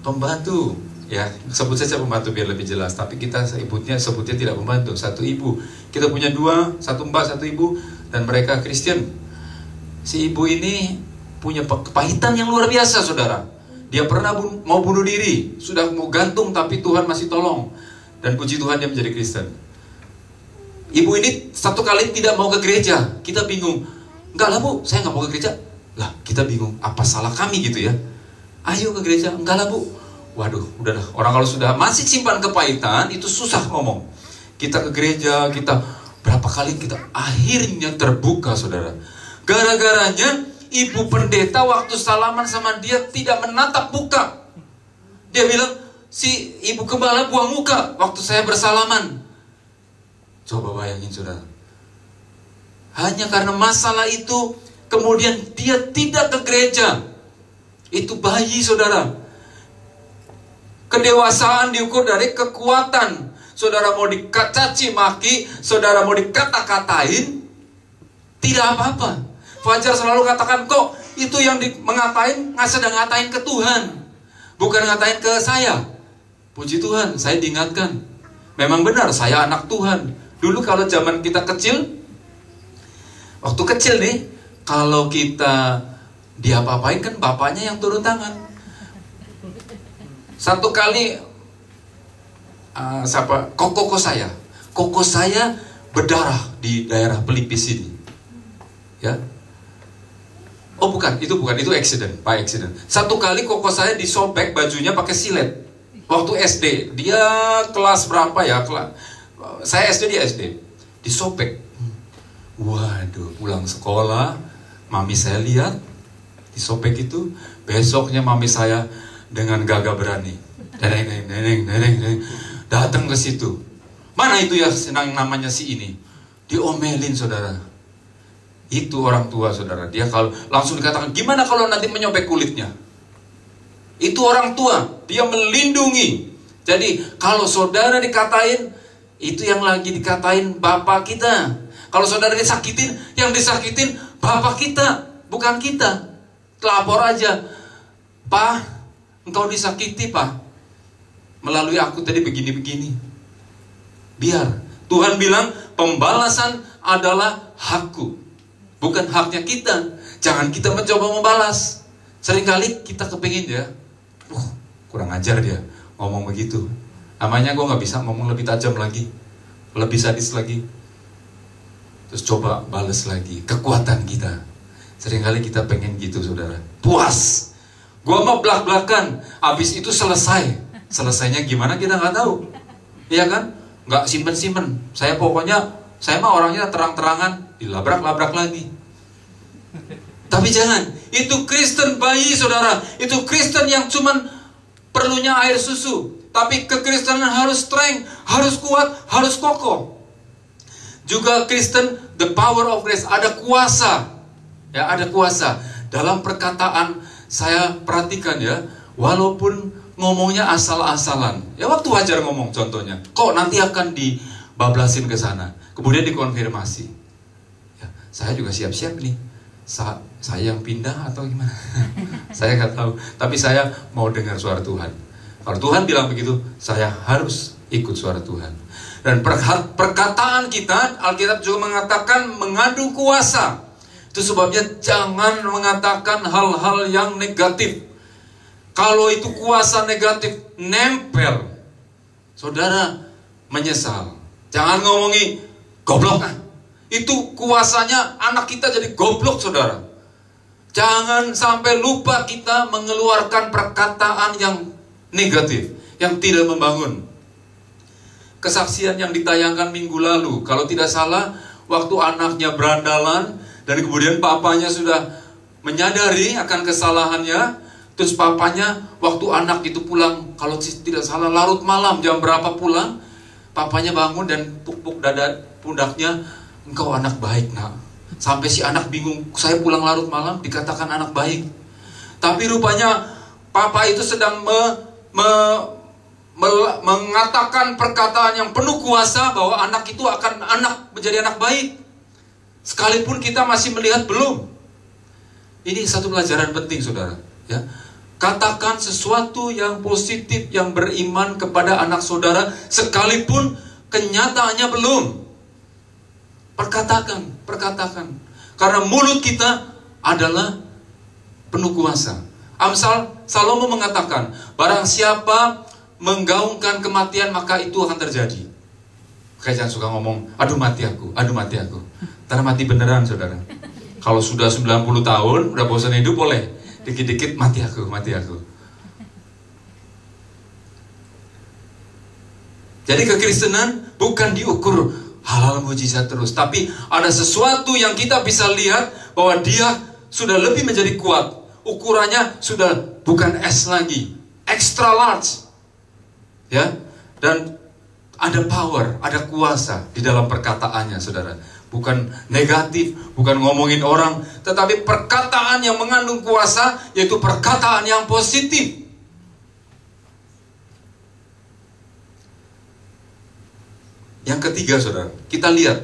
pembantu, ya sebut saja pembantu biar lebih jelas. Tapi kita sebutnya tidak pembantu, satu ibu. Kita punya 2, satu mbak, satu ibu, dan mereka Kristen. Si ibu ini punya kepahitan yang luar biasa saudara. Dia pernah mau bunuh diri, sudah mau gantung, tapi Tuhan masih tolong. Dan puji Tuhan dia menjadi Kristen. Ibu ini satu kali tidak mau ke gereja. Kita bingung. Enggak lah bu, saya nggak mau ke gereja. Lah kita bingung, apa salah kami gitu ya. Ayo ke gereja. Enggak lah bu. Waduh, udahlah. Orang kalau sudah masih simpan kepahitan, itu susah ngomong. Kita ke gereja, kita berapa kali kita akhirnya terbuka saudara. Gara-garanya ibu pendeta waktu salaman sama dia tidak menatap muka. Dia bilang, si ibu gembala buang muka waktu saya bersalaman. Coba bayangin saudara. Hanya karena masalah itu, kemudian dia tidak ke gereja. Itu bayi saudara. Kedewasaan diukur dari kekuatan. Saudara mau dicaci maki, saudara mau dikata-katain, tidak apa-apa. Fajar selalu katakan, kok itu yang sedang ngatain ke Tuhan, bukan ngatain ke saya. Puji Tuhan, saya diingatkan. Memang benar, saya anak Tuhan. Dulu kalau zaman kita kecil, waktu kecil nih, kalau kita diapa-apain kan bapaknya yang turun tangan. Satu kali koko saya berdarah di daerah pelipis ini. Ya. Oh bukan, itu accident, by accident. Satu kali koko saya disobek bajunya pakai silet. Waktu SD, dia kelas berapa ya? Saya SD, dia SD. Disobek. Waduh, pulang sekolah, mami saya lihat disobek itu. Besoknya mami saya dengan gagah berani, neneng, datang ke situ. Mana itu ya senang namanya si ini? Diomelin saudara. Itu orang tua saudara. Dia kalau langsung dikatakan, gimana kalau nanti menyobek kulitnya? Itu orang tua, dia melindungi. Jadi kalau saudara dikatain, itu yang lagi dikatain bapak kita. Kalau saudara disakitin, yang disakitin bapak kita, bukan kita. Lapor aja, Pak, engkau disakiti Pak, melalui aku tadi begini-begini. Biar Tuhan bilang pembalasan adalah hakku, bukan haknya kita. Jangan kita mencoba membalas. Seringkali kita kepingin ya, kurang ajar dia ngomong begitu. Namanya gue gak bisa ngomong lebih tajam lagi, lebih sadis lagi. Terus coba balas lagi. Kekuatan kita. Seringkali kita pengen gitu saudara, puas. Gue mau belak-belakan, habis itu selesai. Selesainya gimana kita gak tahu. Iya kan? Gak simpen-simpen. Saya mah orangnya terang-terangan, dilabrak-labrak lagi. Tapi jangan, itu Kristen bayi saudara. Itu Kristen yang cuman perlunya air susu. Tapi kekristenan harus strength, harus kuat, harus kokoh. Juga Kristen, the power of grace, ada kuasa. Ya, ada kuasa. Dalam perkataan saya perhatikan ya, walaupun ngomongnya asal-asalan. Ya waktu wajar ngomong contohnya. Kok nanti akan dibablasin ke sana. Kemudian dikonfirmasi. Ya, saya juga siap-siap nih. Saya yang pindah atau gimana? Saya nggak tahu. Tapi saya mau dengar suara Tuhan. Kalau Tuhan bilang begitu, saya harus ikut suara Tuhan. Dan perkataan kita, Alkitab juga mengatakan mengandung kuasa. Itu sebabnya jangan mengatakan hal-hal yang negatif. Kalau itu kuasa negatif nempel, saudara menyesal. Jangan ngomongi goblok. Itu kuasanya anak kita jadi goblok saudara. Jangan sampai lupa kita mengeluarkan perkataan yang negatif, yang tidak membangun. Kesaksian yang ditayangkan minggu lalu, kalau tidak salah, waktu anaknya berandalan, dan kemudian papanya sudah menyadari akan kesalahannya. Terus papanya waktu anak itu pulang, kalau tidak salah larut malam, jam berapa pulang, papanya bangun dan puk-puk dada pundaknya, engkau anak baik nak. Sampai si anak bingung, saya pulang larut malam dikatakan anak baik. Tapi rupanya papa itu sedang mengatakan perkataan yang penuh kuasa bahwa anak itu akan menjadi anak baik. Sekalipun kita masih melihat belum. Ini satu pelajaran penting saudara ya. Katakan sesuatu yang positif, yang beriman kepada anak saudara, sekalipun kenyataannya belum. Perkatakan. Karena mulut kita adalah penuh kuasa. Amsal Salomo mengatakan, barang siapa menggaungkan kematian maka itu akan terjadi. Kayak jangan suka ngomong, aduh mati aku. Ntar mati beneran saudara. Kalau sudah 90 tahun, udah bosan hidup boleh. Dikit-dikit mati aku. Jadi kekristenan bukan diukur hal-hal mujizat terus. Tapi ada sesuatu yang kita bisa lihat bahwa dia sudah lebih menjadi kuat. Ukurannya sudah bukan S lagi, extra large. Ya, dan ada power, ada kuasa di dalam perkataannya saudara. Bukan negatif, bukan ngomongin orang, tetapi perkataan yang mengandung kuasa, yaitu perkataan yang positif. Yang ketiga saudara, kita lihat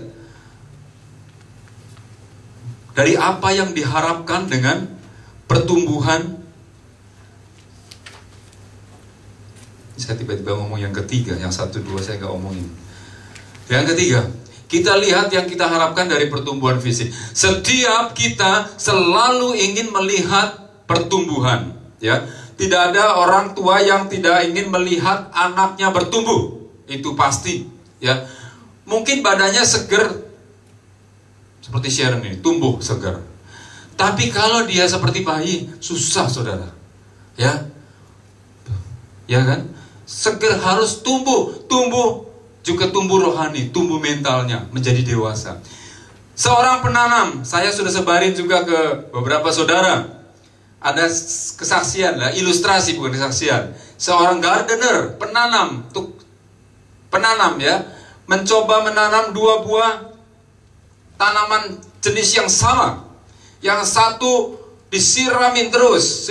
dari apa yang diharapkan dengan pertumbuhan. Saya tiba-tiba ngomong yang ketiga, yang 1, 2 saya nggak omongin. Yang ketiga, kita lihat yang kita harapkan dari pertumbuhan fisik. Setiap kita selalu ingin melihat pertumbuhan, ya. Tidak ada orang tua yang tidak ingin melihat anaknya bertumbuh. Itu pasti, ya. Mungkin badannya seger seperti Sharon ini, tumbuh seger. Tapi kalau dia seperti bayi, susah, saudara. Ya. Ya kan? Seger harus tumbuh juga tumbuh rohani, tumbuh mentalnya, menjadi dewasa. Seorang penanam, saya sudah sebarin juga ke beberapa saudara. Ada kesaksian, ilustrasi bukan kesaksian. Seorang gardener, penanam ya, mencoba menanam 2 buah tanaman jenis yang sama. Yang satu disiramin terus,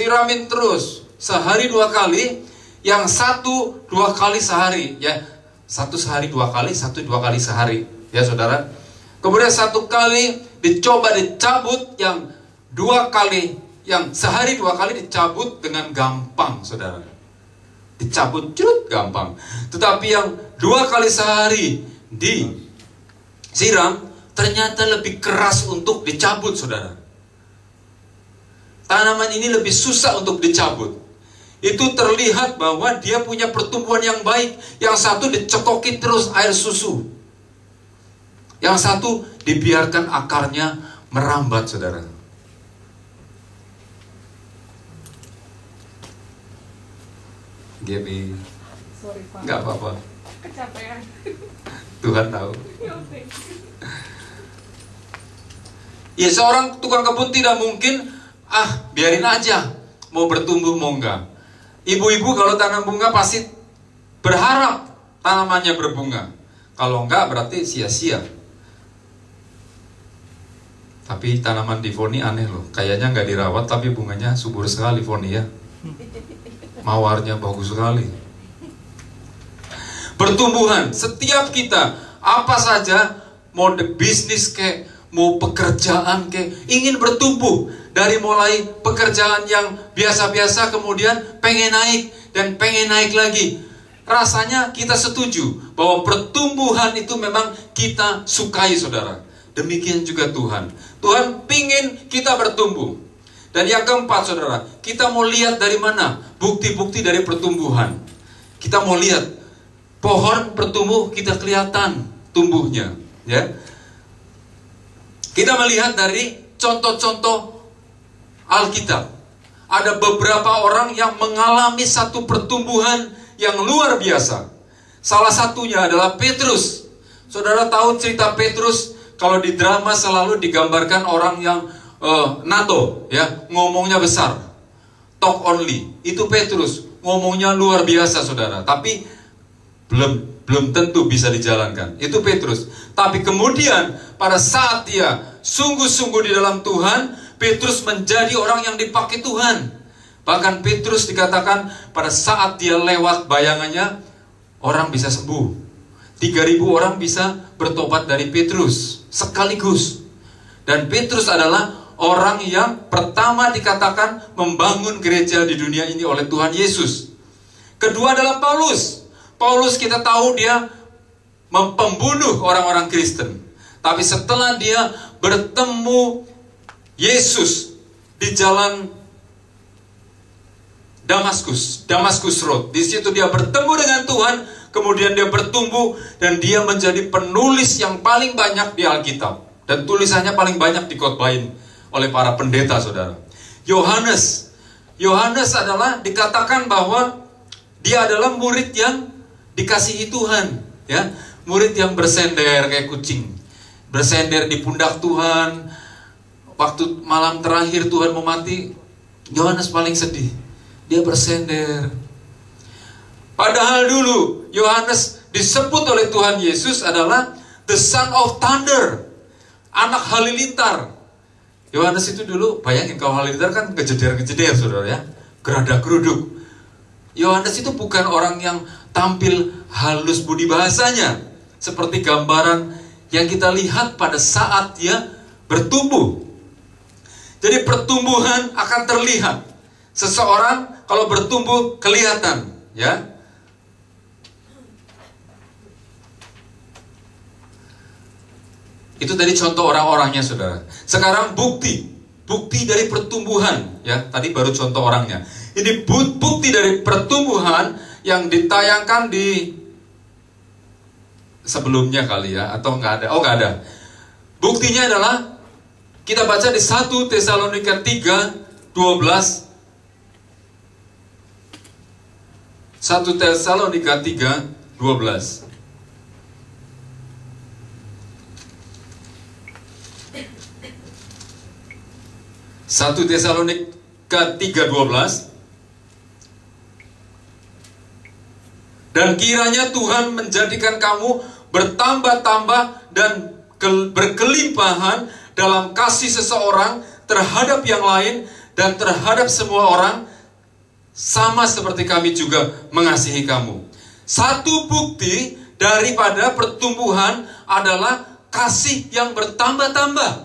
sehari 2 kali. Yang satu 2 kali sehari, ya. 1 sehari 2 kali, 1 2 kali sehari, ya saudara. Kemudian 1 kali dicoba dicabut, yang 2 kali, yang sehari 2 kali dicabut dengan gampang, saudara. Dicabut gampang. Tetapi yang 2 kali sehari disiram ternyata lebih keras untuk dicabut, saudara. Tanaman ini lebih susah untuk dicabut. Itu terlihat bahwa dia punya pertumbuhan yang baik. Yang satu dicekokin terus air susu, yang satu dibiarkan akarnya merambat, saudara. Gaby, Sorry, Pak. nggak apa-apa. Kecapean. Tuhan tahu. No, thank you. Ya, seorang tukang kebun tidak mungkin, biarin aja, mau bertumbuh mau enggak. Ibu-ibu kalau tanam bunga pasti berharap tanamannya berbunga. Kalau enggak berarti sia-sia. Tapi tanaman di Foni aneh loh. Kayaknya enggak dirawat tapi bunganya subur sekali, Foni ya. Mawarnya bagus sekali. Pertumbuhan, setiap kita, apa saja, mau bisnis kek, mau pekerjaan kek, ingin bertumbuh. Dari mulai pekerjaan yang biasa-biasa kemudian pengen naik dan pengen naik lagi. Rasanya kita setuju bahwa pertumbuhan itu memang kita sukai, saudara. Demikian juga Tuhan. Tuhan pingin kita bertumbuh. Dan yang keempat, saudara, kita mau lihat dari mana bukti-bukti dari pertumbuhan. Kita mau lihat pohon bertumbuh, kita kelihatan tumbuhnya, ya. Kita melihat dari contoh-contoh Alkitab. Ada beberapa orang yang mengalami satu pertumbuhan yang luar biasa. Salah satunya adalah Petrus. Saudara tahu cerita Petrus? Kalau di drama selalu digambarkan orang yang NATO, ya, ngomongnya besar, talk only. Itu Petrus, ngomongnya luar biasa, saudara. Tapi belum tentu bisa dijalankan. Itu Petrus. Tapi kemudian pada saat dia sungguh-sungguh di dalam Tuhan, Petrus menjadi orang yang dipakai Tuhan. Bahkan Petrus dikatakan pada saat dia lewat bayangannya, orang bisa sembuh. 3.000 orang bisa bertobat dari Petrus sekaligus. Dan Petrus adalah orang yang pertama dikatakan membangun gereja di dunia ini oleh Tuhan Yesus. Kedua adalah Paulus. Paulus kita tahu dia membunuh orang-orang Kristen. Tapi setelah dia bertemu Yesus di jalan Damaskus Road. Di situ dia bertemu dengan Tuhan, kemudian dia bertumbuh dan dia menjadi penulis yang paling banyak di Alkitab dan tulisannya paling banyak dikotbahin oleh para pendeta, saudara. Yohanes adalah dikatakan bahwa dia adalah murid yang dikasihi Tuhan, ya, murid yang bersender kayak kucing, bersender di pundak Tuhan. Waktu malam terakhir Tuhan mau mati, Yohanes paling sedih. Dia bersender. Padahal dulu Yohanes disebut oleh Tuhan Yesus adalah the son of thunder, anak halilintar. Yohanes itu dulu, bayangin kalau halilintar kan kejeder-kejeder, saudara, ya, geradak-geruduk. Yohanes itu bukan orang yang tampil halus budi bahasanya, seperti gambaran yang kita lihat pada saat dia bertumbuh. Jadi pertumbuhan akan terlihat. Seseorang kalau bertumbuh kelihatan, ya. Itu tadi contoh orang-orangnya, saudara. Sekarang bukti dari pertumbuhan, ya. Tadi baru contoh orangnya. Ini bukti dari pertumbuhan yang ditayangkan di sebelumnya kali ya, atau nggak ada? Oh, nggak ada. Buktinya adalah kita baca di 1 Tesalonika 3:12. 1 Tesalonika 3:12. 1 Tesalonika 3:12. Dan kiranya Tuhan menjadikan kamu bertambah-tambah dan berkelimpahan dalam kasih seseorang terhadap yang lain dan terhadap semua orang, sama seperti kami juga mengasihi kamu. Satu bukti daripada pertumbuhan adalah kasih yang bertambah-tambah.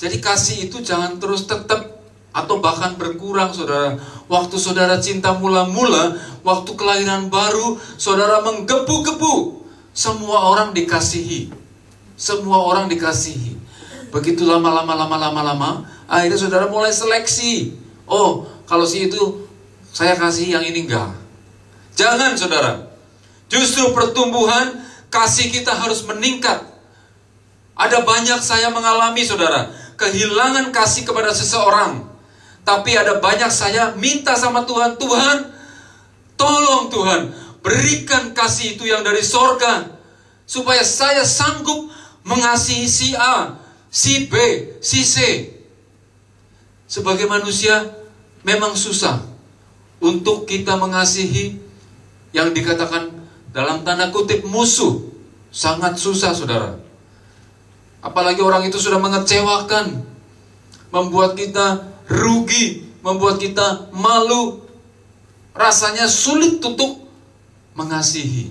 Jadi kasih itu jangan terus tetap atau bahkan berkurang, saudara. Waktu saudara cinta mula-mula, waktu kelahiran baru, saudara menggebu-gebu. Semua orang dikasihi. Semua orang dikasihi. Begitu lama-lama, akhirnya saudara mulai seleksi. Oh, kalau si itu saya kasih, yang ini enggak. Jangan, saudara. Justru pertumbuhan kasih kita harus meningkat. Ada banyak saya mengalami, saudara, kehilangan kasih kepada seseorang. Tapi ada banyak saya minta sama Tuhan, Tuhan, tolong Tuhan, berikan kasih itu yang dari sorga, supaya saya sanggup mengasihi si A, si B, si C. Sebagai manusia, memang susah untuk kita mengasihi yang dikatakan dalam tanda kutip musuh. Sangat susah, saudara. Apalagi orang itu sudah mengecewakan, membuat kita rugi, membuat kita malu. Rasanya sulit untuk mengasihi.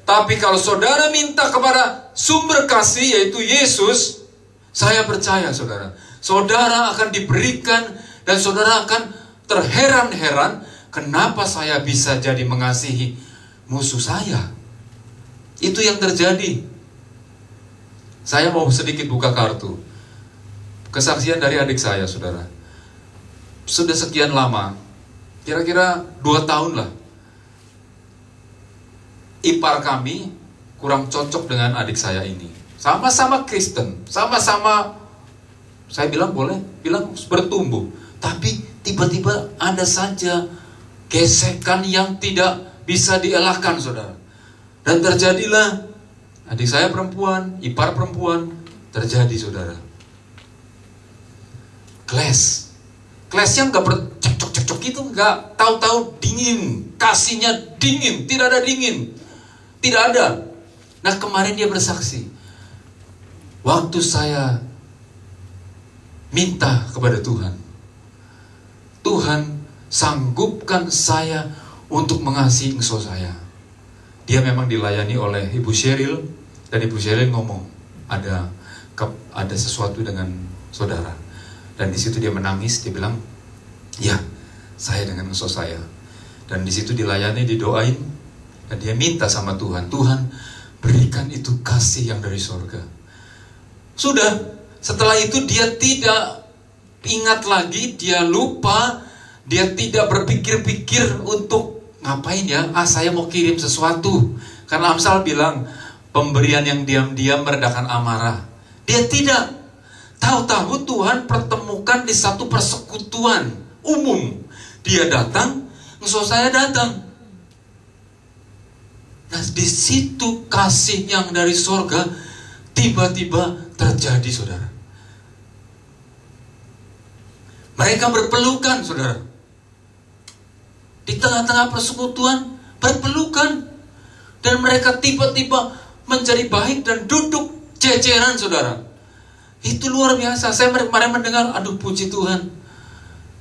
Tapi kalau saudara minta kepada sumber kasih, yaitu Yesus, saya percaya, saudara, saudara akan diberikan dan saudara akan terheran-heran, kenapa saya bisa jadi mengasihi musuh saya. Itu yang terjadi. Saya mau sedikit buka kartu. Kesaksian dari adik saya, saudara. Sudah sekian lama, kira-kira 2 tahun lah, ipar kami kurang cocok dengan adik saya ini. Sama-sama Kristen, sama-sama, saya bilang boleh, bilang bertumbuh. Tapi tiba-tiba ada saja gesekan yang tidak bisa dielakkan, saudara. Dan terjadilah, adik saya perempuan, ipar perempuan, terjadi, saudara, clash-nya gak bercekcok-cekcok gitu, gak tahu-tahu dingin, kasihnya dingin, tidak ada dingin, tidak ada. Nah, kemarin dia bersaksi, waktu saya minta kepada Tuhan, Tuhan sanggupkan saya untuk mengasihi engkau saya. Dia memang dilayani oleh Ibu Sheryl, dan Ibu Sheryl ngomong, ada sesuatu dengan saudara. Dan di situ dia menangis, dia bilang, ya, saya dengan engkau saya. Dan di situ dilayani, didoain, dan dia minta sama Tuhan, Tuhan berikan itu kasih yang dari sorga. Sudah, setelah itu dia tidak ingat lagi, dia lupa, dia tidak berpikir-pikir untuk ngapain ya, saya mau kirim sesuatu. Karena Amsal bilang, pemberian yang diam-diam meredakan amarah. Dia tidak. Tahu-tahu Tuhan pertemukan di satu persekutuan umum. Dia datang, engkau saya datang. Nah, di situ kasih yang dari sorga tiba-tiba terjadi, saudara. Mereka berpelukan, saudara. Di tengah-tengah persekutuan berpelukan, dan mereka tiba-tiba menjadi baik dan duduk ceceran, saudara. Itu luar biasa. Saya kemarin mendengar, aduh puji Tuhan.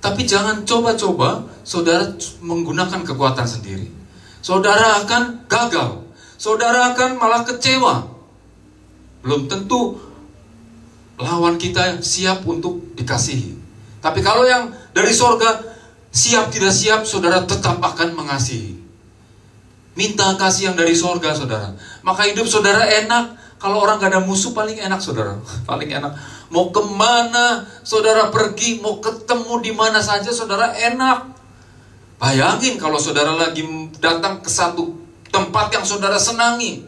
Tapi jangan coba-coba saudara menggunakan kekuatan sendiri. Saudara akan gagal. Saudara akan malah kecewa. Belum tentu lawan kita siap untuk dikasihi. Tapi kalau yang dari sorga, siap tidak siap, saudara tetap akan mengasihi. Minta kasih yang dari sorga, saudara. Maka hidup saudara enak. Kalau orang gak ada musuh, paling enak, saudara. Paling enak. Mau kemana saudara pergi, mau ketemu di mana saja, saudara enak. Bayangin kalau saudara lagi datang ke satu tempat yang saudara senangi.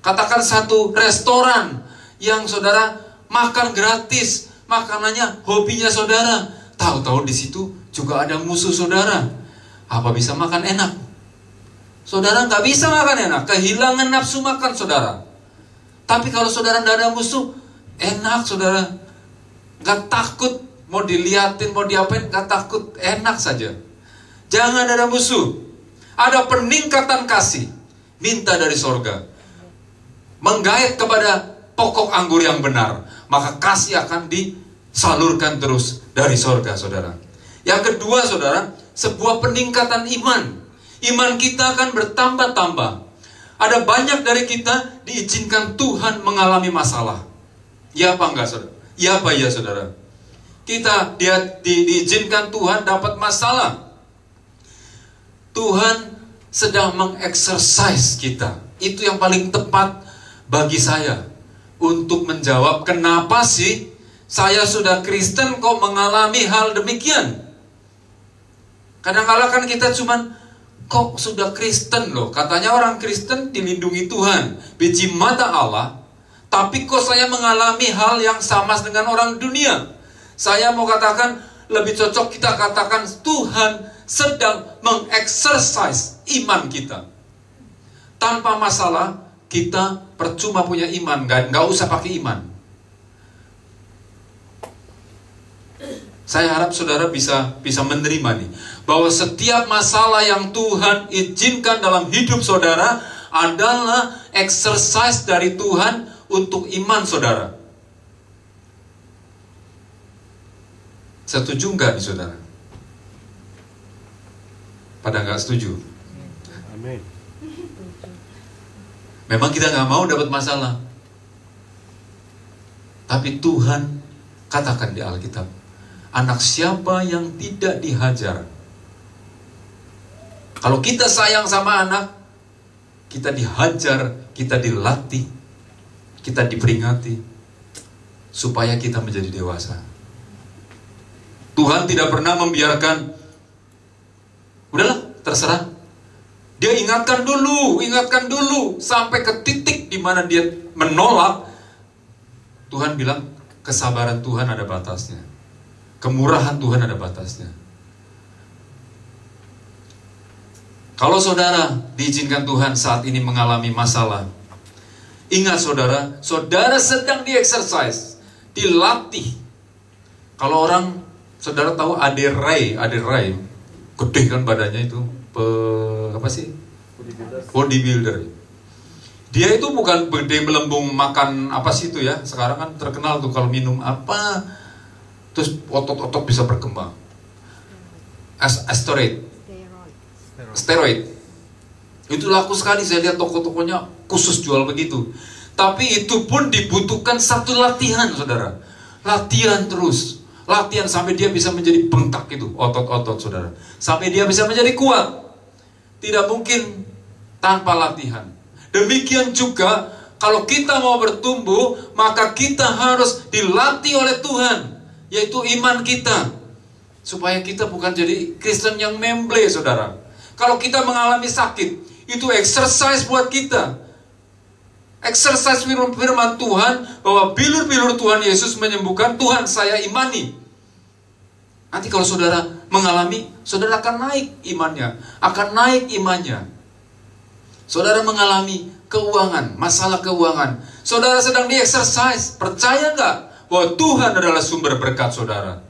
Katakan satu restoran yang saudara makan gratis, makanannya hobinya saudara. Tahu-tahu di situ juga ada musuh saudara. Apa bisa makan enak? Saudara nggak bisa makan enak, kehilangan nafsu makan saudara. Tapi kalau saudara nggak ada musuh, enak saudara. Nggak takut, mau diliatin, mau diapain, nggak takut, enak saja. Jangan ada musuh. Ada peningkatan kasih, minta dari sorga. Menggait kepada pokok anggur yang benar, maka kasih akan disalurkan terus dari sorga, saudara. Yang kedua, saudara, sebuah peningkatan iman. Iman kita akan bertambah-tambah. Ada banyak dari kita diizinkan Tuhan mengalami masalah. Ya apa enggak, saudara? Ya apa ya, saudara? Kita diizinkan Tuhan dapat masalah. Tuhan sedang mengeksersis kita. Itu yang paling tepat bagi saya untuk menjawab, kenapa sih saya sudah Kristen kok mengalami hal demikian? Kadang-kadang kan kita cuman, kok sudah Kristen loh, katanya orang Kristen dilindungi Tuhan, biji mata Allah, tapi kok saya mengalami hal yang sama dengan orang dunia? Saya mau katakan, lebih cocok kita katakan Tuhan sedang mengeksersis iman kita. Tanpa masalah, kita percuma punya iman, nggak usah pakai iman. Saya harap saudara bisa menerima nih, bahwa setiap masalah yang Tuhan izinkan dalam hidup saudara adalah exercise dari Tuhan untuk iman saudara. Setuju nggak nih saudara? Pada nggak setuju? Amin. Memang kita nggak mau dapat masalah, tapi Tuhan katakan di Alkitab, anak siapa yang tidak dihajar? Kalau kita sayang sama anak, kita dihajar, kita dilatih, kita diperingati, supaya kita menjadi dewasa. Tuhan tidak pernah membiarkan, udahlah, terserah. Dia ingatkan dulu, sampai ke titik di mana dia menolak. Tuhan bilang, kesabaran Tuhan ada batasnya. Kemurahan Tuhan ada batasnya. Kalau saudara diizinkan Tuhan saat ini mengalami masalah, ingat saudara, saudara sedang dieksersis, dilatih. Kalau orang, saudara tahu Ade Rai, gede kan badannya itu, apa sih? Bodybuilder. Dia itu bukan gede melembung makan apa sih itu ya. Sekarang kan terkenal tuh kalau minum apa, terus otot-otot bisa berkembang. Steroid. Itu laku sekali, saya lihat toko-tokonya khusus jual begitu. Tapi itu pun dibutuhkan satu latihan, saudara. Latihan terus. Latihan sampai dia bisa menjadi bengkak itu, otot-otot, saudara. Sampai dia bisa menjadi kuat. Tidak mungkin tanpa latihan. Demikian juga kalau kita mau bertumbuh, maka kita harus dilatih oleh Tuhan, yaitu iman kita, supaya kita bukan jadi Kristen yang memble, saudara. Kalau kita mengalami sakit, itu exercise buat kita. Exercise firman Tuhan, bahwa bilur-bilur Tuhan Yesus menyembuhkan, Tuhan saya imani. Nanti kalau saudara mengalami, saudara akan naik imannya. Saudara mengalami keuangan, masalah keuangan, saudara sedang di-exercise. Percaya nggak bahwa Tuhan adalah sumber berkat saudara?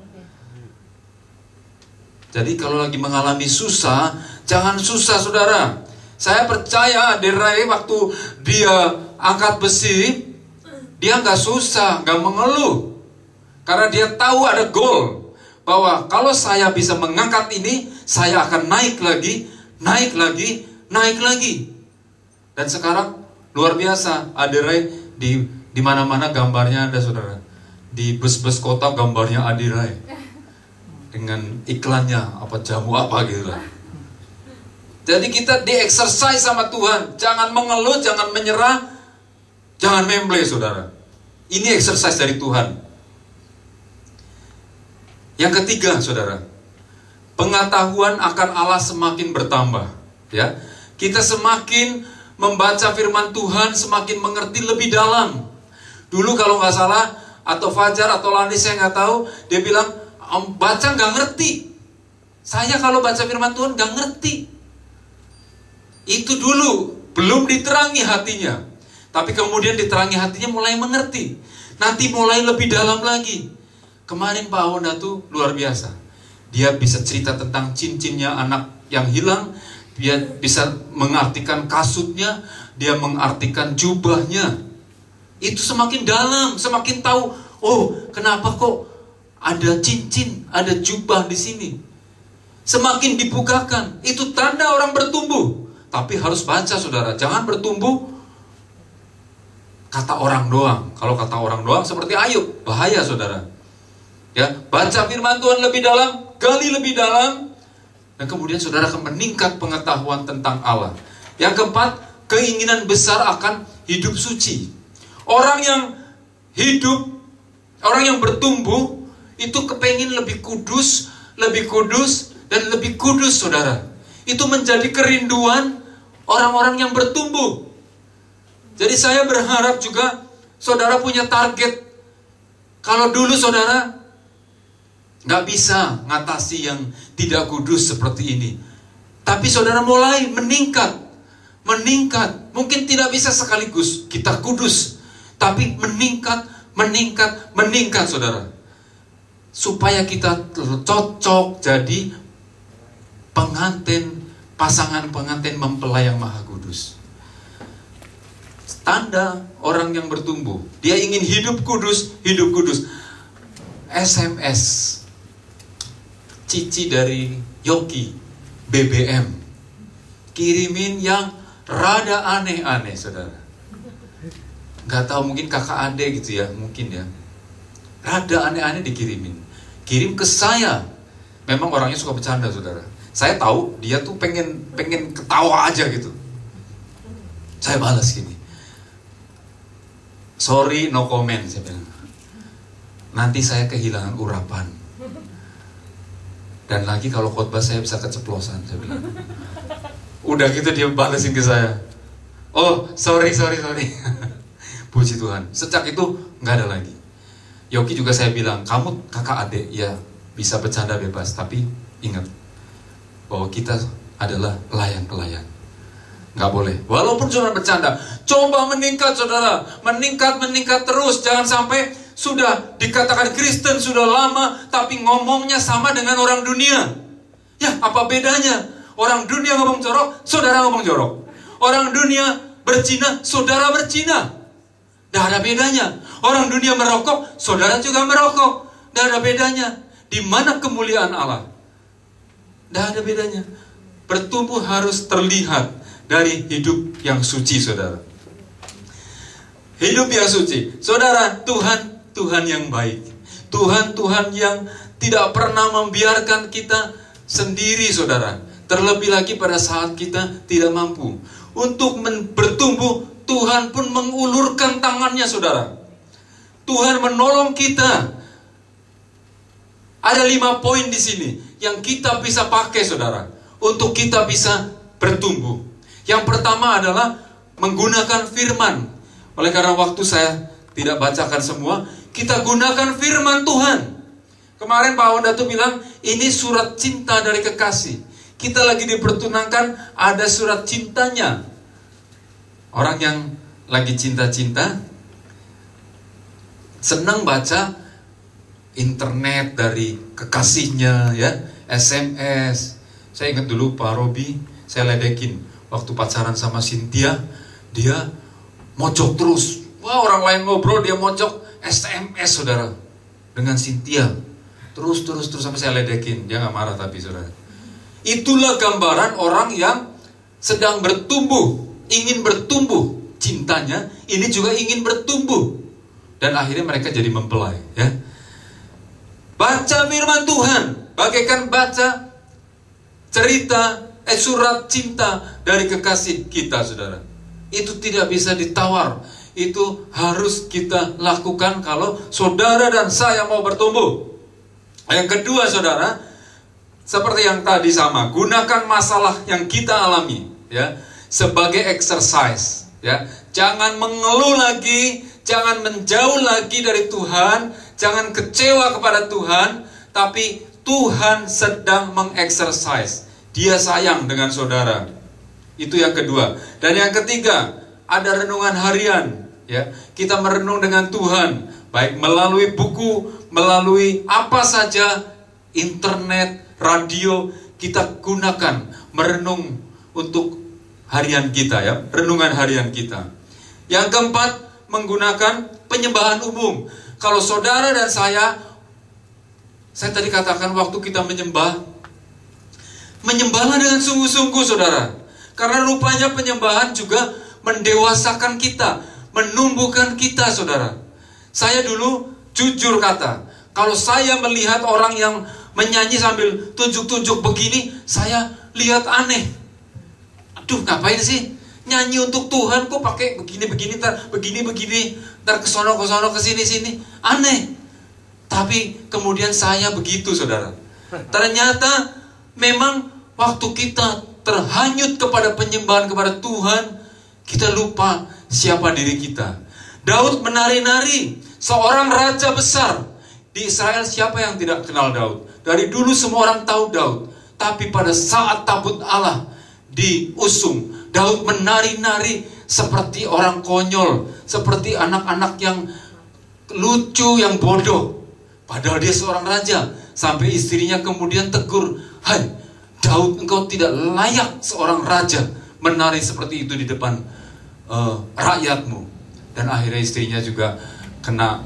Jadi kalau lagi mengalami susah, jangan susah, saudara. Saya percaya Derai waktu dia angkat besi, dia nggak susah, nggak mengeluh, karena dia tahu ada goal, bahwa kalau saya bisa mengangkat ini, saya akan naik lagi. Dan sekarang luar biasa, Aderai di mana-mana gambarnya ada, saudara. di bus-bus kota gambarnya Adirai dengan iklannya apa jamu apa gitu lah. Jadi kita di-exercise sama Tuhan. Jangan mengeluh, jangan menyerah, jangan memble, saudara. Ini exercise dari Tuhan. Yang ketiga, saudara, pengetahuan akan Allah semakin bertambah. Ya, kita semakin membaca firman Tuhan, semakin mengerti lebih dalam. Dulu kalau nggak salah, atau Fajar atau Lani, saya nggak tahu, dia bilang baca nggak ngerti. Saya kalau baca firman Tuhan nggak ngerti. Itu dulu belum diterangi hatinya, tapi kemudian diterangi hatinya, mulai mengerti. Nanti mulai lebih dalam lagi. Kemarin Pak Honda tuh luar biasa. Dia bisa cerita tentang cincinnya anak yang hilang. Dia bisa mengartikan kasutnya, dia mengartikan jubahnya. Itu semakin dalam, semakin tahu, oh kenapa kok ada cincin, ada jubah di sini. Semakin dibukakan, itu tanda orang bertumbuh. Tapi harus baca, saudara, jangan bertumbuh kata orang doang. Kalau kata orang doang seperti Ayub, bahaya, saudara. Ya, baca firman Tuhan lebih dalam, gali lebih dalam, dan kemudian saudara akan meningkat pengetahuan tentang Allah. Yang keempat, keinginan besar akan hidup suci. Orang yang hidup, orang yang bertumbuh, itu kepengin lebih kudus, dan lebih kudus, saudara. Itu menjadi kerinduan orang-orang yang bertumbuh. Jadi saya berharap juga saudara punya target. Kalau dulu saudara nggak bisa ngatasi yang tidak kudus seperti ini, tapi saudara mulai meningkat. Mungkin tidak bisa sekaligus kita kudus, tapi meningkat, saudara. Supaya kita cocok jadi pasangan pengantin mempelai yang maha kudus. Tanda orang yang bertumbuh, dia ingin hidup kudus. SMS Cici dari Yoki BBM kirimin yang rada aneh-aneh, saudara. Gak tahu, mungkin kakak adik gitu ya, mungkin ya. Rada aneh-aneh dikirimin. Kirim ke saya. Memang orangnya suka bercanda, saudara. Saya tahu dia tuh pengen ketawa aja gitu. Saya balas gini, sorry, no comment, saya bilang. Nanti saya kehilangan urapan. Dan lagi kalau khotbah saya bisa keceplosan, saya bilang. Udah gitu dia balasin ke saya, oh sorry. Puji Tuhan, sejak itu nggak ada lagi. Yoki juga saya bilang, kamu kakak adik ya bisa bercanda bebas, tapi ingat bahwa kita adalah pelayan. Nggak boleh, walaupun cuma bercanda. Coba meningkat, saudara, meningkat terus. Jangan sampai sudah dikatakan Kristen sudah lama, tapi ngomongnya sama dengan orang dunia. Ya, apa bedanya? Orang dunia ngomong jorok, saudara ngomong jorok. Orang dunia berzina, saudara berzina. Tidak ada bedanya. Orang dunia merokok, saudara juga merokok. Tidak ada bedanya. Di mana kemuliaan Allah? Tidak ada bedanya. Bertumbuh harus terlihat dari hidup yang suci, saudara. Hidup yang suci, saudara. Tuhan yang baik. Tuhan yang tidak pernah membiarkan kita sendiri, saudara. Terlebih lagi pada saat kita tidak mampu. Untuk bertumbuh, Tuhan pun mengulurkan tangannya, saudara. Tuhan menolong kita. Ada 5 poin di sini yang kita bisa pakai, saudara, untuk kita bisa bertumbuh. Yang pertama adalah menggunakan firman. Oleh karena waktu saya tidak bacakan semua, kita gunakan firman Tuhan. Kemarin Pak Honda tuh bilang, ini surat cinta dari kekasih. Kita lagi dipertunangkan, ada surat cintanya. Orang yang lagi cinta-cinta senang baca internet dari kekasihnya, ya, SMS. Saya ingat dulu Pak Robi, saya ledekin waktu pacaran sama Cynthia, dia mojok terus. Wah, orang lain ngobrol, dia mojok SMS, saudara, dengan Cynthia. Terus sampai saya ledekin. Dia nggak marah tapi, saudara. Itulah gambaran orang yang sedang bertumbuh, ingin bertumbuh. Cintanya ini juga ingin bertumbuh. Dan akhirnya mereka jadi mempelai, ya. Baca firman Tuhan bagaikan baca surat cinta dari kekasih kita, saudara. Itu tidak bisa ditawar. Itu harus kita lakukan kalau saudara dan saya mau bertumbuh. Yang kedua, saudara, seperti yang tadi sama, gunakan masalah yang kita alami, ya, sebagai exercise, ya. Jangan mengeluh lagi, jangan menjauh lagi dari Tuhan, jangan kecewa kepada Tuhan, tapi Tuhan sedang mengexercise. Dia sayang dengan saudara. Itu yang kedua. Dan yang ketiga, ada renungan harian, ya. Kita merenung dengan Tuhan, baik melalui buku, melalui apa saja, internet, radio, kita gunakan merenung untuk harian kita, ya, renungan harian kita. Yang keempat, menggunakan penyembahan umum. Kalau saudara dan saya tadi katakan waktu kita menyembahlah dengan sungguh-sungguh, saudara. Karena rupanya penyembahan juga mendewasakan kita, menumbuhkan kita, saudara. Saya dulu jujur kata, kalau saya melihat orang yang menyanyi sambil tunjuk-tunjuk begini, saya lihat aneh. Aduh, ngapain sih nyanyi untuk Tuhan kok pakai begini-begini, begini-begini, ntar kesono kesini-sini, aneh. Tapi kemudian saya begitu, saudara. Ternyata memang waktu kita terhanyut kepada penyembahan kepada Tuhan, kita lupa siapa diri kita. Daud menari-nari, seorang raja besar. Di Israel siapa yang tidak kenal Daud? Dari dulu semua orang tahu Daud. Tapi pada saat tabut Allah diusung, Daud menari-nari seperti orang konyol, seperti anak-anak yang lucu, yang bodoh. Padahal dia seorang raja. Sampai istrinya kemudian tegur, "Hai Daud, engkau tidak layak seorang raja menari seperti itu di depan rakyatmu." Dan akhirnya istrinya juga kena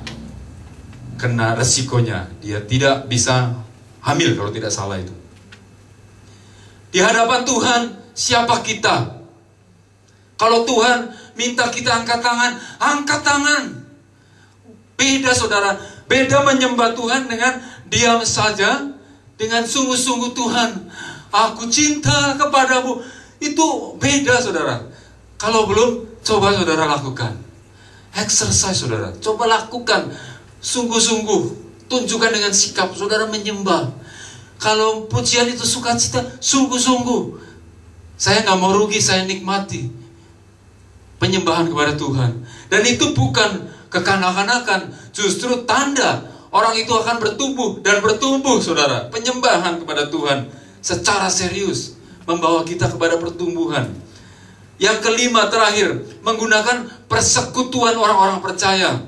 resikonya. Dia tidak bisa hamil kalau tidak salah itu. Di hadapan Tuhan, siapa kita? Kalau Tuhan minta kita angkat tangan, angkat tangan. Beda, saudara. Beda menyembah Tuhan dengan diam saja, dengan sungguh-sungguh, Tuhan, aku cinta kepadamu. Itu beda, saudara. Kalau belum, coba saudara lakukan. Exercise, saudara. Coba lakukan. Sungguh-sungguh. Tunjukkan dengan sikap saudara menyembah. Kalau pujian itu sukacita, sungguh-sungguh. Saya gak mau rugi, saya nikmati penyembahan kepada Tuhan. Dan itu bukan kekanak-kanakan, justru tanda orang itu akan bertumbuh dan bertumbuh, saudara. Penyembahan kepada Tuhan secara serius membawa kita kepada pertumbuhan. Yang kelima, terakhir, menggunakan persekutuan orang-orang percaya.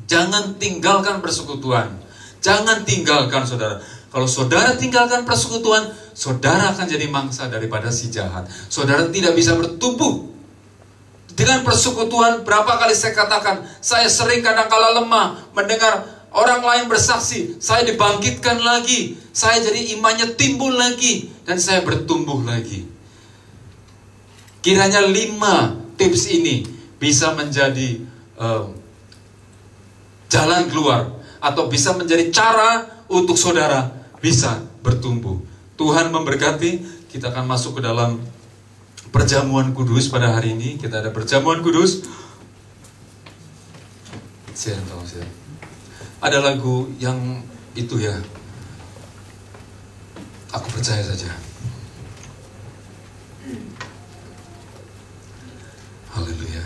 Jangan tinggalkan persekutuan. Jangan tinggalkan, saudara. Kalau saudara tinggalkan persekutuan, saudara akan jadi mangsa daripada si jahat. Saudara tidak bisa bertumbuh dengan persekutuan. Berapa kali saya katakan, saya sering kadang-kala lemah mendengar orang lain bersaksi, saya dibangkitkan lagi, saya jadi imannya timbul lagi, dan saya bertumbuh lagi. Kiranya 5 tips ini bisa menjadi jalan keluar, atau bisa menjadi cara untuk saudara bisa bertumbuh. Tuhan memberkati. Kita akan masuk ke dalam perjamuan kudus pada hari ini. Kita ada perjamuan kudus. Ada lagu yang itu, ya, aku percaya saja. Haleluya.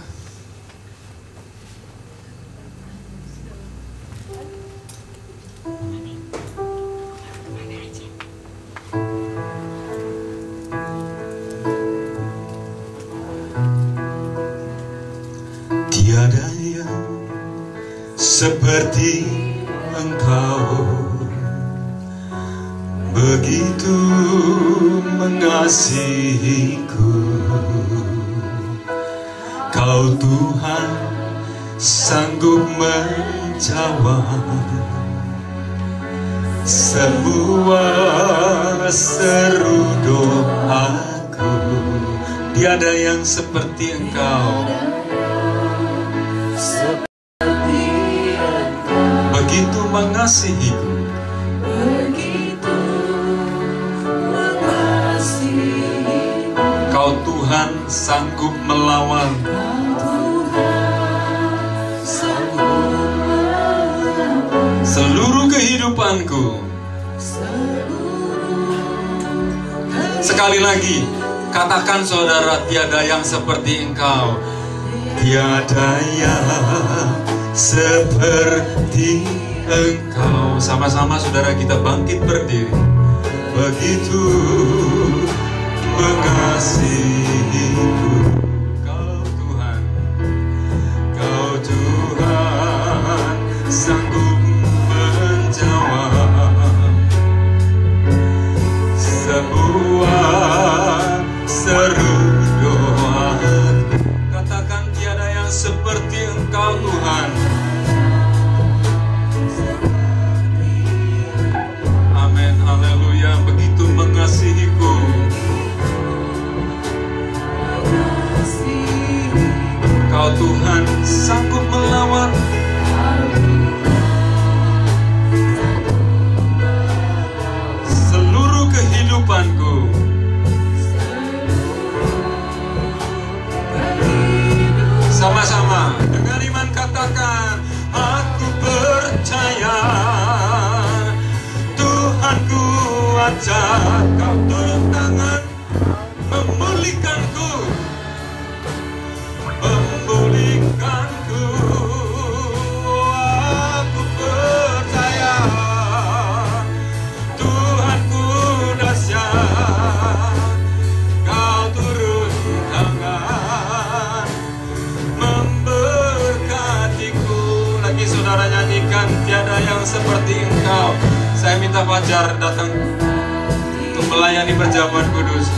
Tiada yang seperti Engkau, begitu mengasihiku. Kau Tuhan sanggup menjawab semua seru doaku. Tiada yang seperti Engkau, seperti mengasihiku. Kau Tuhan sanggup melawan. Seluruh kehidupanku. Sekali lagi, katakan saudara, tiada yang seperti Engkau. Tiada yang seperti Engkau. Sama-sama saudara kita bangkit berdiri. Begitu mengasihiku. Kau Tuhan, Kau Tuhan sanggup menjawab sebuah seru doa. Katakan tiada yang seperti Engkau Tuhan. Amin, haleluya. Begitu mengasihiku. Kau Tuhan sanggup melawan seluruh kehidupanku. Sama-sama dengan iman katakan, aku percaya Tuhanku ajak Kau turun tangan memulihkanku, memulihkanku. Aku percaya Tuhanku dahsyat, Kau turun tangan memberkatiku. Lagi saudara nyanyikan, tiada yang seperti Engkau. Saya minta Fajar datang untuk melayani perjamuan kudus.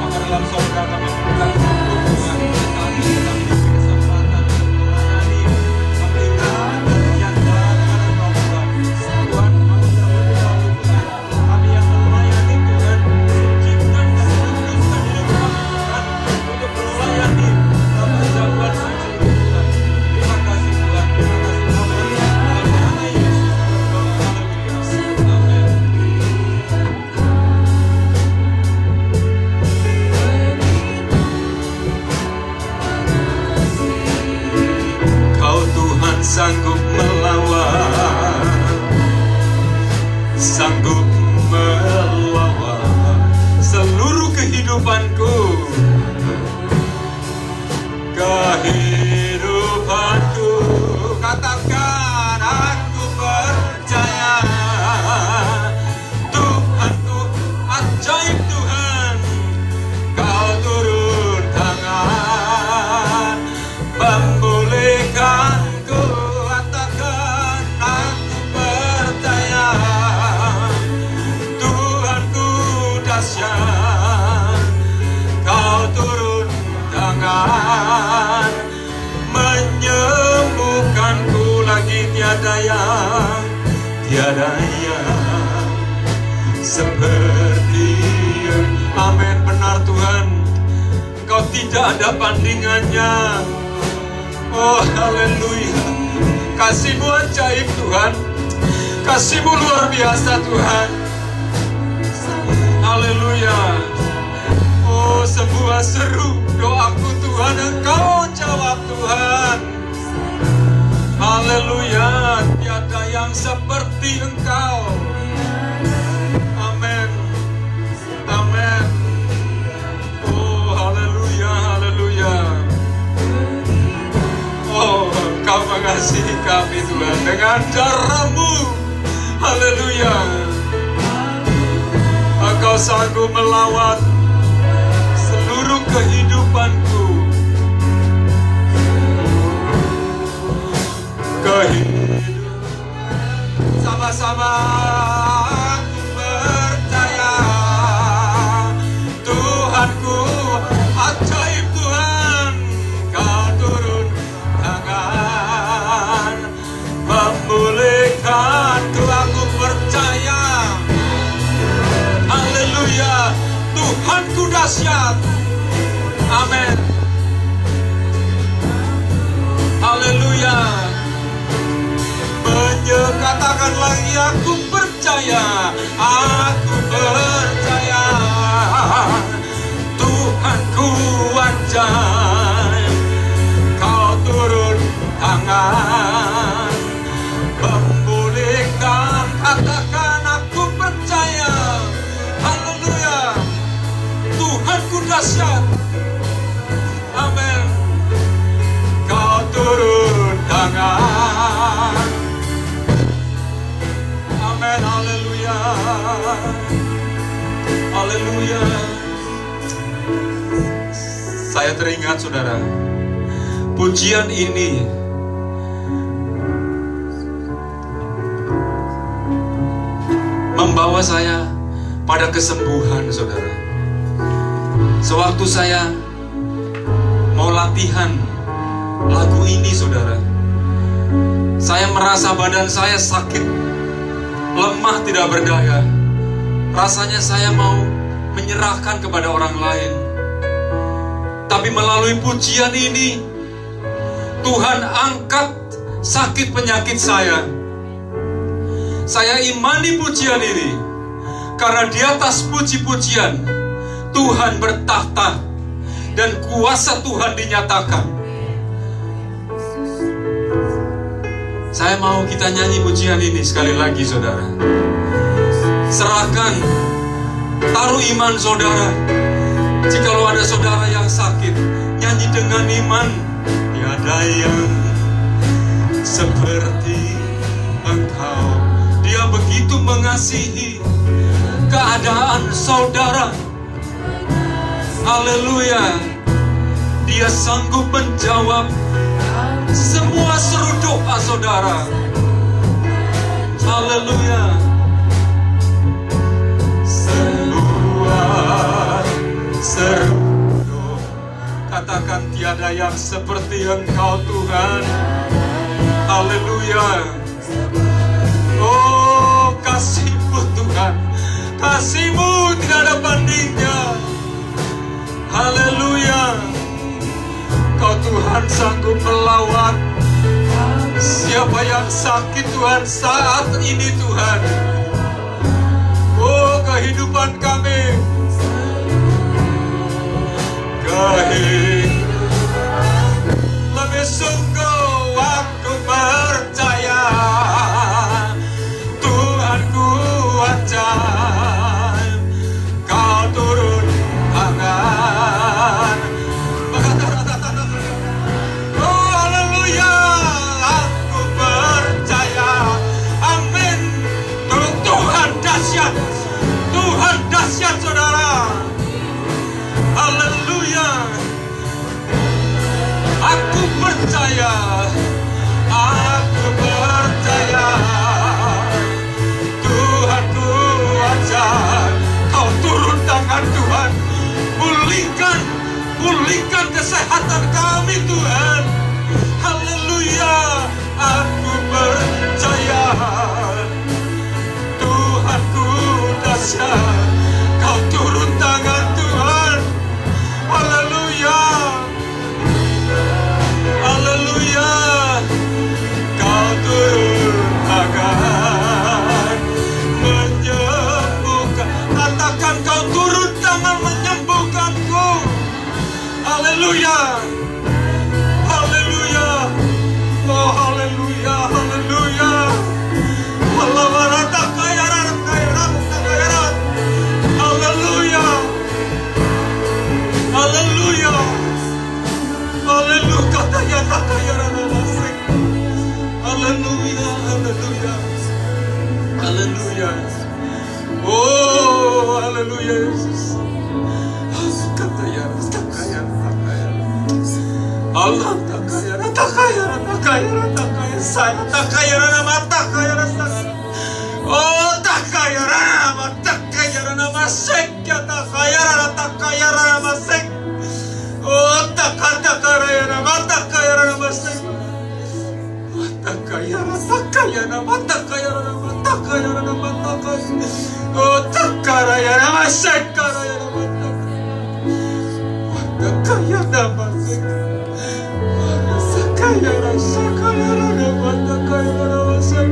Maka dalam sorga kami berkata, Tuhan, kami diberi kesempatan untuk melayani. Kami berada yang dengan Engkau Tuhan. Tuhan, kami yang melayani Tuhan, sucikan dan kuduskan hidup kami Tuhan, untuk melayani dalam perjamuan suci Tuhan. Terima kasih Tuhan, terima kasih Tuhan. Sanggup melawan, sanggup melawan seluruh kehidupanku, kehidupanku. Katakan, aku percaya Tuhanku ajaib Tuhan, Kau turun tangan memulihkan. Kau turun tangan menyembuhkanku. Lagi tiada yang seperti. Amin, benar Tuhan, Kau tidak ada bandingannya. Oh haleluya, kasih-Mu ajaib Tuhan, kasih-Mu luar biasa Tuhan. Haleluya. Oh, sebuah seru doaku Tuhan, Engkau jawab Tuhan. Haleluya. Tiada yang seperti Engkau. Amin. Amin. Oh, haleluya, haleluya. Oh, Engkau mengasihi kami Tuhan dengan cara-Mu. Haleluya. Engkau sanggup melawat seluruh kehidupanku. Sama-sama aku percaya Tuhanku ajaib Tuhan, Kau turun tangan memulihkanku. Aku percaya, haleluya, Tuhanku dahsyat. Amin. katakan lagi, aku percaya, aku percaya. Tuhanku ajaib, kau turun tangan memulihkan. Katakan aku percaya, haleluya. Tuhanku dahsyat, amin. Kau turun tangan, amin, haleluya, haleluya. Saya teringat saudara, pujian ini membawa saya pada kesembuhan saudara. Sewaktu saya mau latihan lagu ini saudara, saya merasa badan saya sakit, lemah, tidak berdaya. Rasanya saya mau menyerahkan kepada orang lain. Tapi melalui pujian ini, Tuhan angkat sakit penyakit saya. Saya imani pujian ini, karena di atas puji-pujian Tuhan bertahta dan kuasa Tuhan dinyatakan. Saya mau kita nyanyi pujian ini sekali lagi saudara. Serahkan, taruh iman saudara. Jikalau ada saudara yang sakit, nyanyi dengan iman. Tiada yang seperti Engkau. Dia begitu mengasihi keadaan saudara. Haleluya. Dia sanggup menjawab semua seru doa saudara. Haleluya. Semua seru doa. Katakan tiada yang seperti Engkau Tuhan. Haleluya. Oh, kasih-Mu Tuhan, kasih-Mu tidak ada bandingnya. Haleluya. Kau Tuhan sanggup melawan siapa yang sakit Tuhan saat ini Tuhan. Oh, kehidupan kami, lebih sungguh aku percaya Tuhanku ajaib, Kau turun tangan. Oh haleluya, aku percaya, amin. Tuhan dahsyat, Tuhan dahsyat saudara. Haleluya. Aku percaya, aku percaya Tuhanku ajaib. Kau turun tangan Tuhan, pulihkan kesehatan kami Tuhan. Haleluya. Aku percaya Tuhanku dahsyat. Kau turun tangan Tuhan. Haleluya. Haleluya. Kau turun tangan menyembuhkan. Katakan Kau turun tangan menyembuhkanku. Haleluya. Haleluya. Oh haleluya. Haleluya. Haleluya. Haleluya. Haleluya. Katanya nasik. Haleluya. Haleluya. Haleluya. Oh haleluya Yesus. Katanya Allah takaya saya takaya nama takaya rasa. Oh takaya nama takaya nama sek ya takaya nama sek. Oh takaya nama sek. Takaya nama oh takaya nama sek takaya nama sek. Kaya rasa kaya nama takaya nama sek.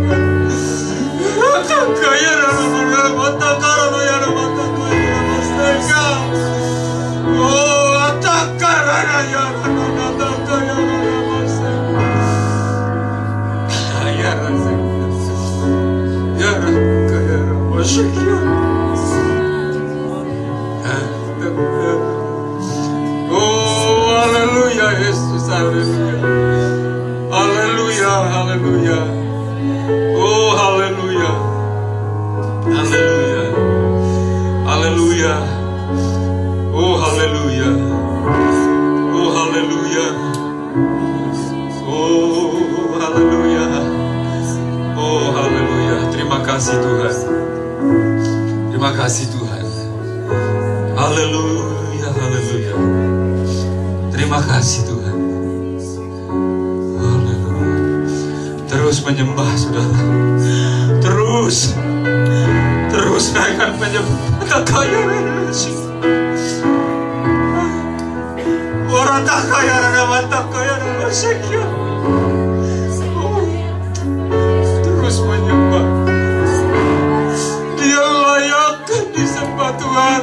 Haleluya, haleluya. Oh, haleluya. Haleluya. Haleluya. Oh, haleluya. Oh, haleluya. Oh, haleluya. Oh, haleluya. Terima kasih Tuhan. Terima kasih Tuhan. Haleluya, haleluya. Terima kasih Tuhan. Haleluya. Terus menyembah saudara. Terus naikkan penyembah. Takaya sih. Orang takaya nama takaya nama sekian. Terus menyembah. Dia layak disembah Tuhan.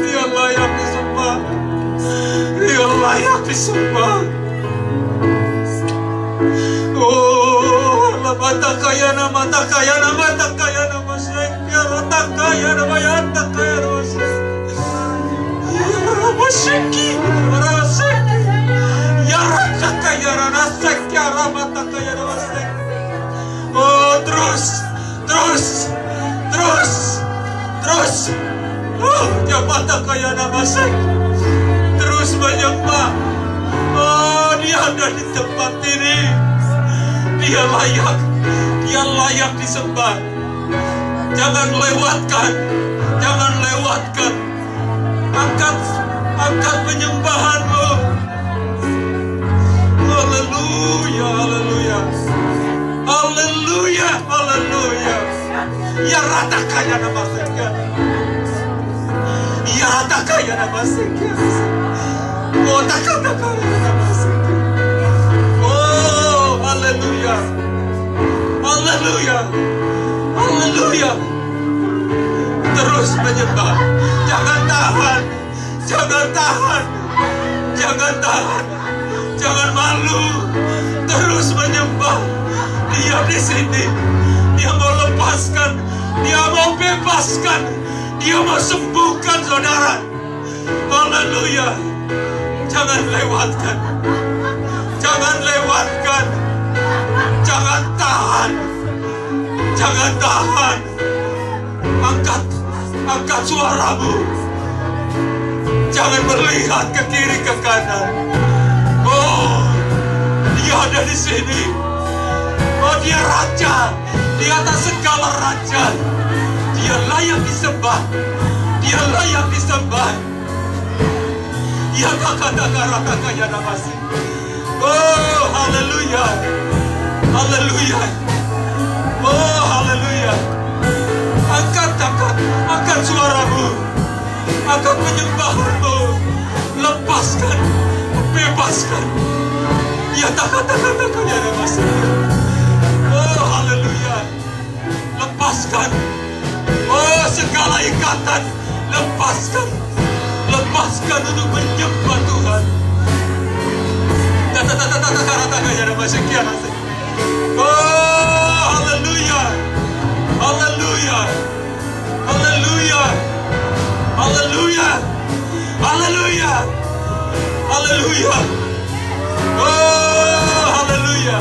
Dia layak disembah. Dia layak disembah. Oh, mata kaya nama sekian. Mata kaya nama Seki, ya rata kaya rana sekian. Mata kaya nama Seki. Oh, terus. Oh, dia mata kaya nama Seki. Terus menyembah. Oh, dia ada di tempat ini. Dia layak disembah. Jangan lewatkan. Angkat penyembahanmu. Haleluya, haleluya. Haleluya, haleluya. Ya rata kaya nama sekian. Ya rata kaya nama sekian. Oh, takkan nama sekian. Oh, haleluya. Haleluya. Haleluya. Terus menyembah. Jangan tahan. Jangan malu. Terus menyembah. Dia di sini. Dia mau lepaskan. Dia mau bebaskan. Dia mau sembuhkan saudara. Haleluya. Jangan lewatkan. Jangan tahan. Angkat suaramu. Jangan melihat ke kiri ke kanan. Oh, dia ada di sini. Oh, dia raja di atas segala raja. Dia layak disembah. Ya kata-kata namasi. Oh, haleluya. Oh, haleluya. Angkat suaramu. Angkat penyembahanmu. Lepaskan, bebaskan. Ya kata-kata namasi. Oh, haleluya. Lepaskan. Oh, segala ikatan. Lepaskan untuk menyembah Tuhan. Oh, haleluya. Oh, haleluya. Oh, haleluya.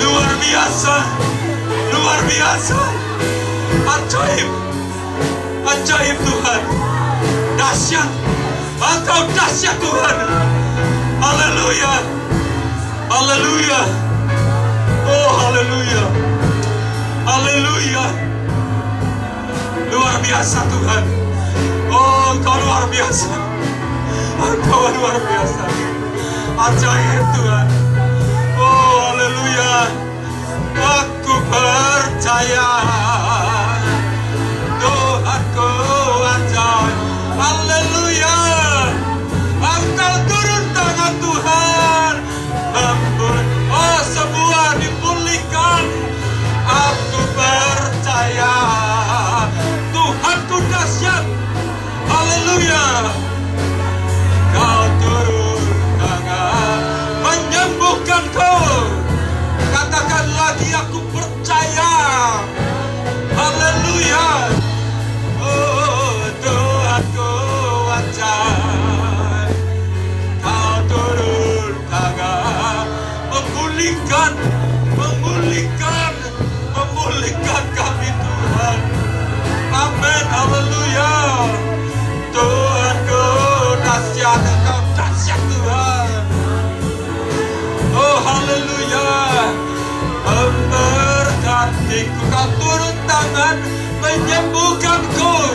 Luar biasa. Ajaib Tuhan. Dahsyat. Engkau dahsyat Tuhan. Haleluya. Oh, haleluya. Luar biasa Tuhan. Oh, Engkau luar biasa. Ajaib Tuhan. Oh, haleluya. Aku percaya Tuhanku ajaib. Haleluya. Engkau turun tangan Tuhan. Oh, semua dipulihkan. Aku percaya Tuhanku dahsyat. Haleluya. Kau turun tangan menyembuhkanku. Katakan lagi, aku percaya. Haleluya. Tuhanku.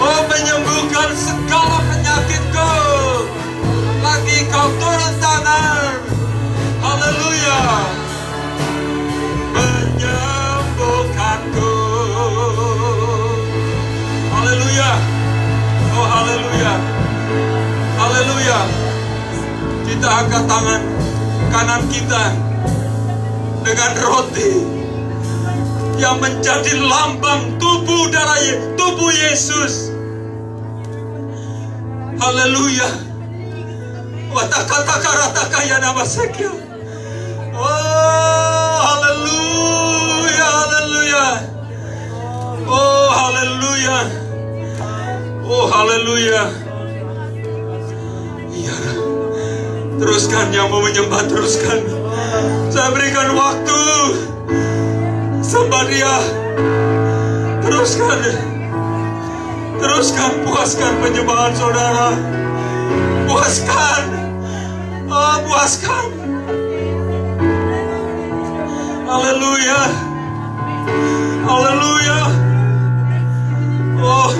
Oh, menyembuhkan segala penyakitku. Lagi kau turun tangan. Haleluya. Menyembuhkanku. Haleluya. Oh, haleluya. Haleluya. Kita angkat tangan kanan kita dengan roti yang menjadi lambang tubuh Yesus. Haleluya. Watakatakarataka ya namasekya. Oh, haleluya, haleluya. Oh, haleluya. Oh, haleluya. Iya. Teruskan yang mau menyembah, teruskan. Saya berikan waktu. Sembah Dia. Teruskan. Teruskan, puaskan penyembahan saudara. Puaskan. Oh, puaskan. Haleluya. Haleluya. Oh.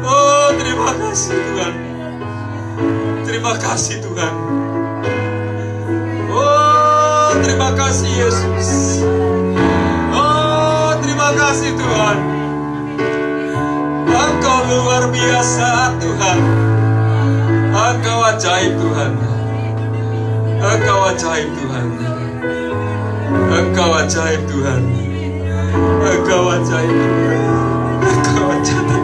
Oh, terima kasih Tuhan. Terima kasih Tuhan. Oh, terima kasih Yesus. Oh, terima kasih Tuhan. Engkau luar biasa Tuhan. Engkau ajaib Tuhan. Engkau ajaib Tuhan. Engkau ajaib Tuhan. Engkau ajaib Tuhan. Engkau ajaib.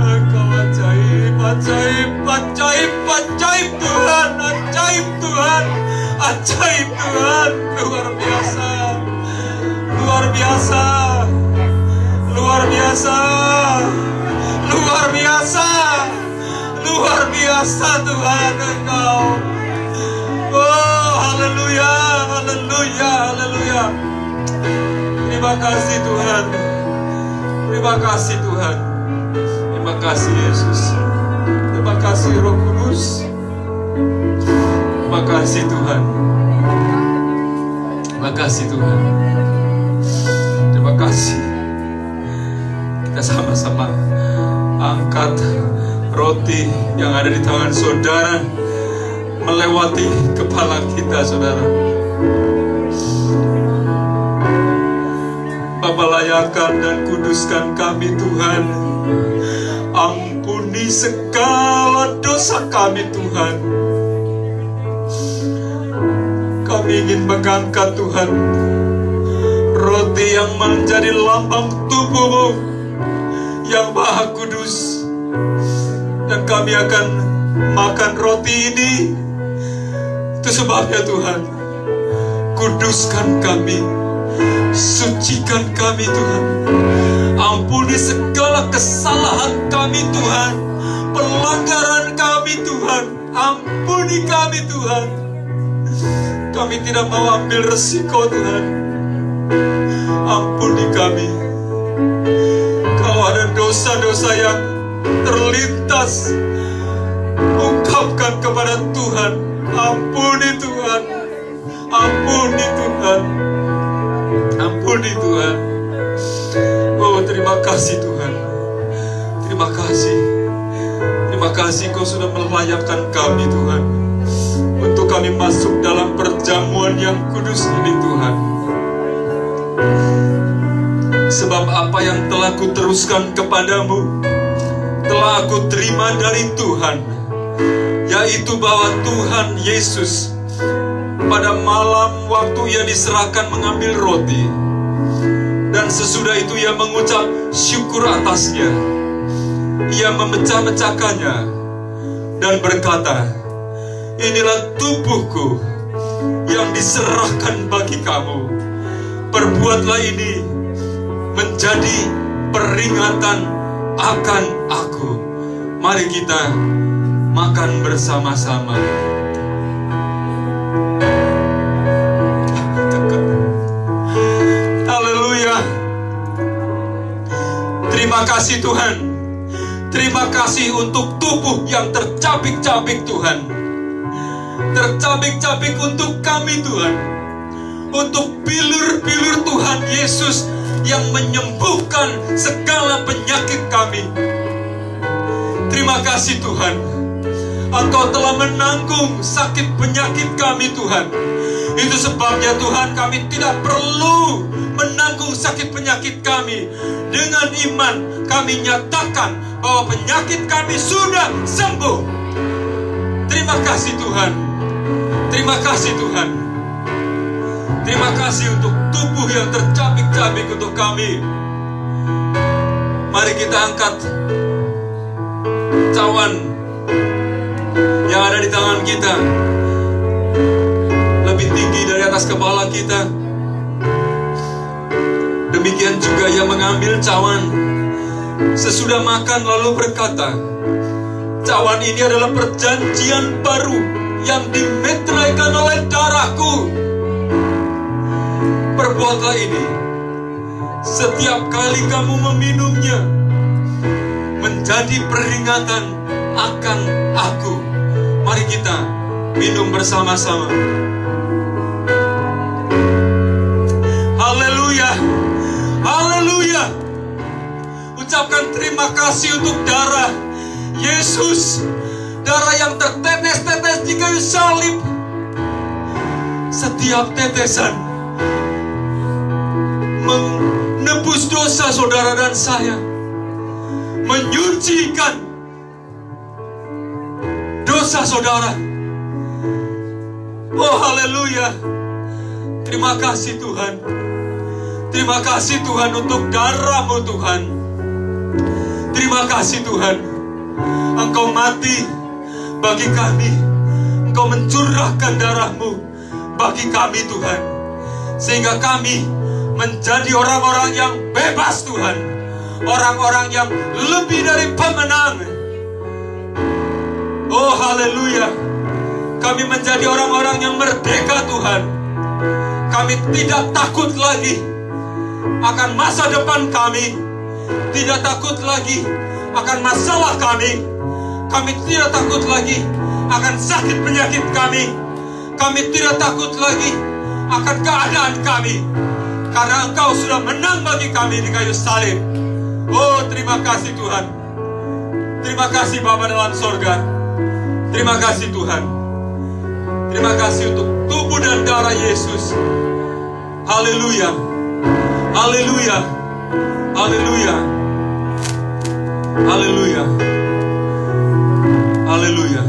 Engkau ajaib, ajaib, ajaib, ajaib Tuhan. Ajaib Tuhan. Ajaib Tuhan. Luar biasa. Luar biasa. Luar biasa. Luar biasa. Luar biasa Tuhan Engkau. Oh, haleluya, haleluya, haleluya. Terima kasih Tuhan. Terima kasih Tuhan. Terima kasih Yesus. Terima kasih Roh Kudus. Terima kasih Tuhan. Terima kasih Tuhan. Terima kasih. Kita sama-sama angkat roti yang ada di tangan saudara melewati kepala kita, saudara. Bapa, layakan dan kuduskan kami Tuhan. Ampuni segala dosa kami Tuhan. Kami ingin mengangkat Tuhan roti yang menjadi lambang tubuh-Mu yang Maha Kudus. Dan kami akan makan roti ini. Itu sebabnya Tuhan, kuduskan kami, sucikan kami Tuhan. Ampuni segala kesalahan kami Tuhan, pelanggaran kami Tuhan. Ampuni kami Tuhan. Kami tidak mau ambil resiko Tuhan. Ampuni kami. Kalau ada dosa-dosa yang terlintas, ungkapkan kepada Tuhan. Ampuni Tuhan. Ampuni Tuhan. Ampuni Tuhan. Oh, terima kasih Tuhan. Terima kasih. Terima kasih Kau sudah melayakkan kami Tuhan, untuk kami masuk dalam perjamuan yang kudus ini Tuhan. Sebab apa yang telah kuteruskan kepadamu telah aku terima dari Tuhan, yaitu bahwa Tuhan Yesus pada malam waktu Ia diserahkan mengambil roti, dan sesudah itu Ia mengucap syukur atasnya. Ia memecah-mecahkannya dan berkata, inilah tubuhku yang diserahkan bagi kamu. Perbuatlah ini menjadi peringatan akan aku. Mari kita makan bersama-sama. Haleluya. Terima kasih Tuhan. Terima kasih untuk tubuh yang tercabik-cabik Tuhan. Tercabik-cabik untuk kami Tuhan. Untuk bilur-bilur Tuhan Yesus yang menyembuhkan segala penyakit kami. Terima kasih Tuhan, Engkau telah menanggung sakit penyakit kami Tuhan. Itu sebabnya Tuhan, kami tidak perlu menanggung sakit penyakit kami. Dengan iman kami nyatakan bahwa penyakit kami sudah sembuh. Terima kasih Tuhan. Terima kasih Tuhan. Terima kasih untuk tubuh yang tercabik-cabik untuk kami. Mari kita angkat cawan yang ada di tangan kita lebih tinggi dari atas kepala kita. Demikian juga ia mengambil cawan sesudah makan lalu berkata, cawan ini adalah perjanjian baru yang dimeteraikan oleh darahku. Perbuatlah ini setiap kali kamu meminumnya, menjadi peringatan akan aku. Mari kita minum bersama-sama. Haleluya, haleluya. Ucapkan terima kasih untuk darah Yesus, darah yang tertetes-tetes di kayu salib. Setiap tetesan menebus dosa saudara dan saya, menyucikan dosa saudara. Oh haleluya. Terima kasih Tuhan. Terima kasih Tuhan untuk darah-Mu Tuhan. Terima kasih Tuhan, Engkau mati bagi kami. Engkau mencurahkan darah-Mu bagi kami Tuhan, sehingga kami menjadi orang-orang yang bebas Tuhan, orang-orang yang lebih dari pemenang. Oh haleluya. Kami menjadi orang-orang yang merdeka Tuhan. Kami tidak takut lagi akan masa depan kami, tidak takut lagi akan masalah kami. Kami tidak takut lagi akan sakit penyakit kami. Kami tidak takut lagi akan keadaan kami, karena Engkau sudah menang bagi kami di kayu salib. Oh terima kasih Tuhan. Terima kasih Bapa dalam sorga. Terima kasih Tuhan. Terima kasih untuk tubuh dan darah Yesus. Haleluya. Haleluya. Haleluya. Haleluya. Haleluya.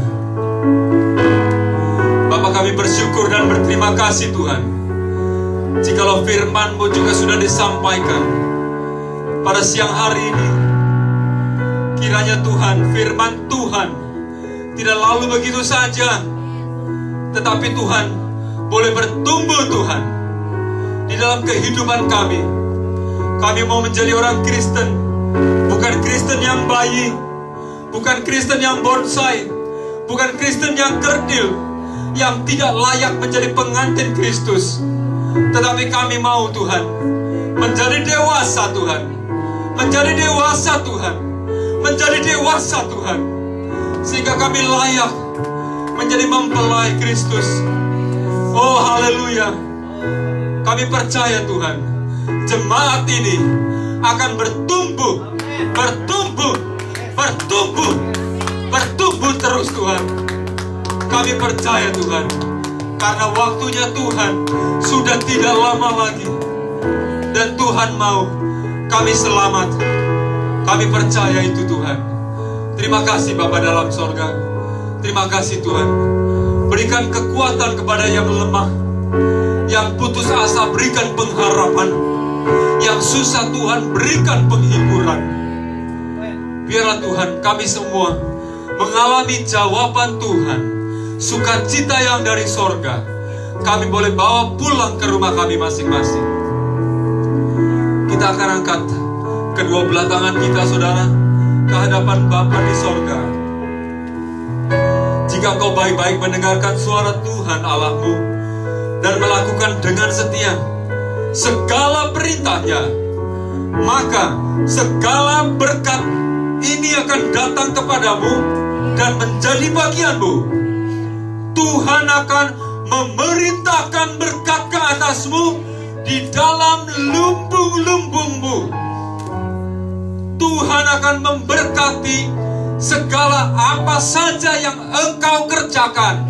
Bapa, kami bersyukur dan berterima kasih Tuhan, jikalau firman-Mu juga sudah disampaikan pada siang hari ini. Kiranya Tuhan, firman Tuhan tidak lalu begitu saja, tetapi Tuhan boleh bertumbuh Tuhan di dalam kehidupan kami. Kami mau menjadi orang Kristen, bukan Kristen yang bayi, bukan Kristen yang bonsai, bukan Kristen yang kerdil, yang tidak layak menjadi pengantin Kristus. Tetapi kami mau Tuhan menjadi dewasa Tuhan, menjadi dewasa Tuhan, menjadi dewasa Tuhan, sehingga kami layak menjadi mempelai Kristus. Oh haleluya. Kami percaya Tuhan, jemaat ini akan bertumbuh, bertumbuh, bertumbuh, bertumbuh terus Tuhan. Kami percaya Tuhan, karena waktunya Tuhan sudah tidak lama lagi, dan Tuhan mau kami selamat. Kami percaya itu Tuhan. Terima kasih Bapa dalam sorga. Terima kasih Tuhan. Berikan kekuatan kepada yang lemah, yang putus asa berikan pengharapan, yang susah Tuhan berikan penghiburan. Biarlah Tuhan kami semua mengalami jawaban Tuhan, sukacita yang dari sorga. Kami boleh bawa pulang ke rumah kami masing-masing. Kita akan angkat kedua belah tangan kita saudara ke hadapan Bapa di sorga. Jika engkau baik-baik mendengarkan suara Tuhan Allahmu dan melakukan dengan setia segala perintahnya, maka segala berkat ini akan datang kepadamu dan menjadi bagianmu. Tuhan akan memerintahkan berkat ke atasmu. di dalam lumbung-lumbungmu. Tuhan akan memberkati segala apa saja yang engkau kerjakan.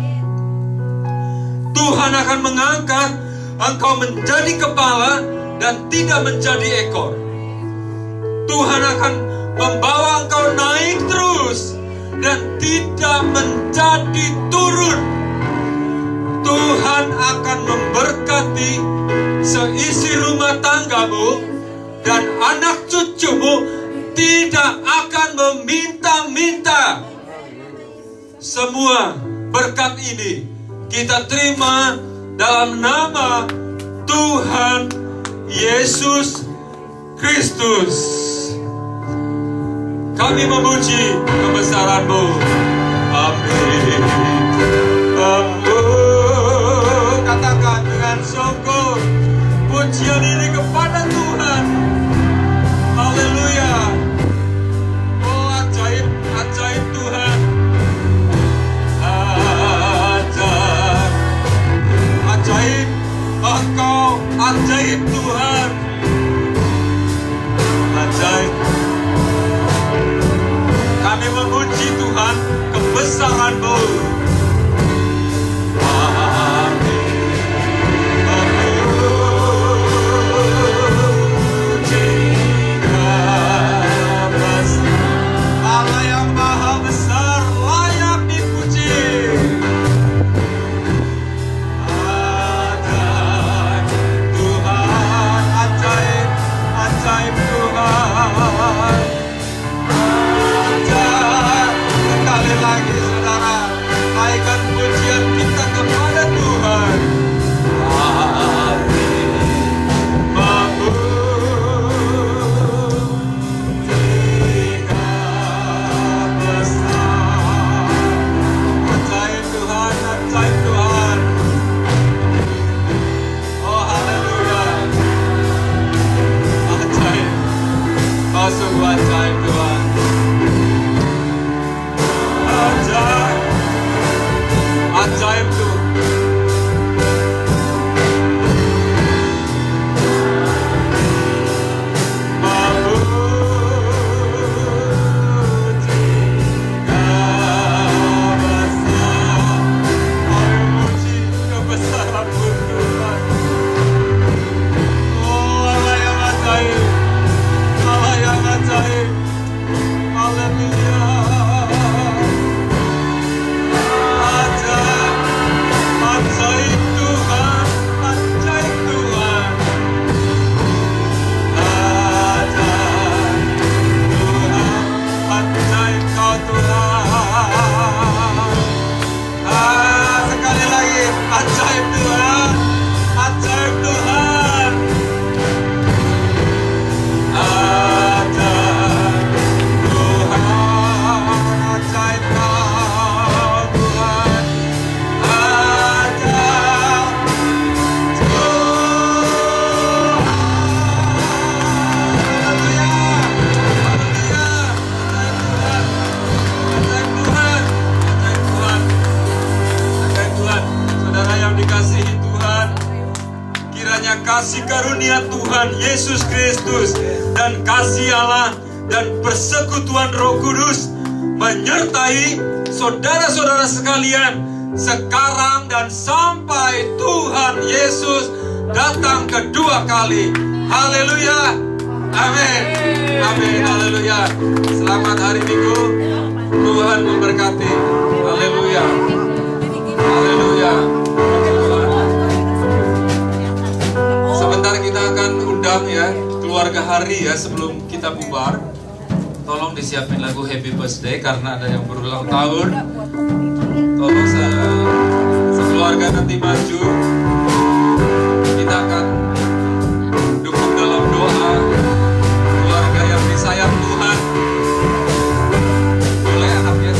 Tuhan akan mengangkat engkau menjadi kepala dan tidak menjadi ekor. Tuhan akan membawa engkau naik terus dan tidak menjadi turun. Tuhan akan memberkati seisi rumah tanggamu, dan anak cucumu tidak akan meminta-minta. Semua berkat ini kita terima dalam nama Tuhan Yesus Kristus. Kami memuji kebesaran-Mu. Amin. Katakan dengan syukur pujian ini kepada Tuhan. Haleluya. Oh, ajaib, ajaib Tuhan. Ajaib, ajaib Engkau, ajaib Tuhan. Ajaib. Kami memuji Tuhan kebesaran-Mu. Allah yang maha besar layak dipuji. Ajaib Tuhan, ajaib, ajaib Tuhan. Sekali lagi saudara, naikkan pujian kita kepada Tuhan. Ajaib Tuhan, ajaib Tuhan. Oh haleluya. Ajaib. Oh sungguh ajaib Tuhan. Ajaib, ajaib Tuhan. Kasih karunia Tuhan Yesus Kristus dan kasih Allah dan persekutuan Roh Kudus menyertai saudara-saudara sekalian sekarang dan sampai Tuhan Yesus datang kedua kali. Haleluya. Amin. Amin. Haleluya. Selamat hari Minggu. Tuhan memberkati. Haleluya. Haleluya. Sebentar kita akan undang ya keluarga Hari ya sebelum kita bubar. Tolong disiapin lagu Happy Birthday karena ada yang berulang tahun. Tolong sekeluarga nanti maju. Kita akan dukung dalam doa keluarga yang disayang Tuhan. Boleh anaknya.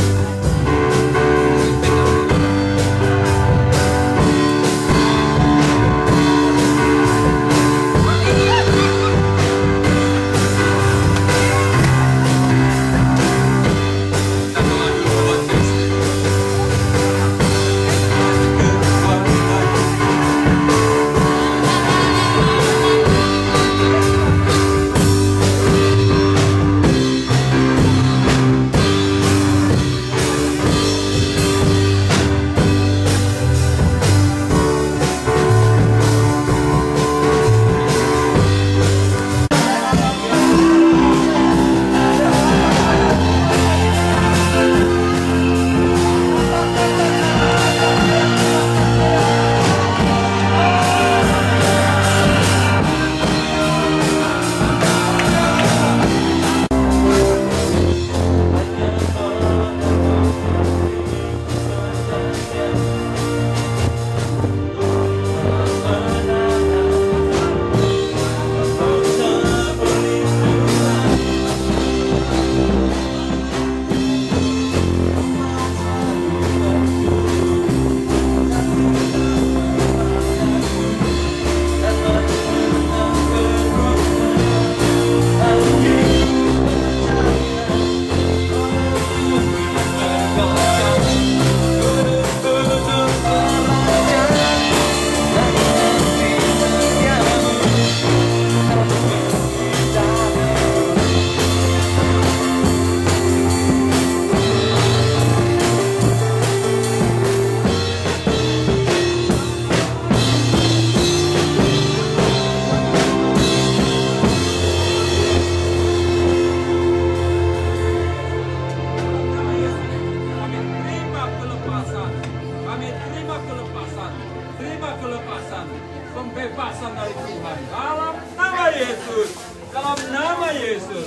Yesus.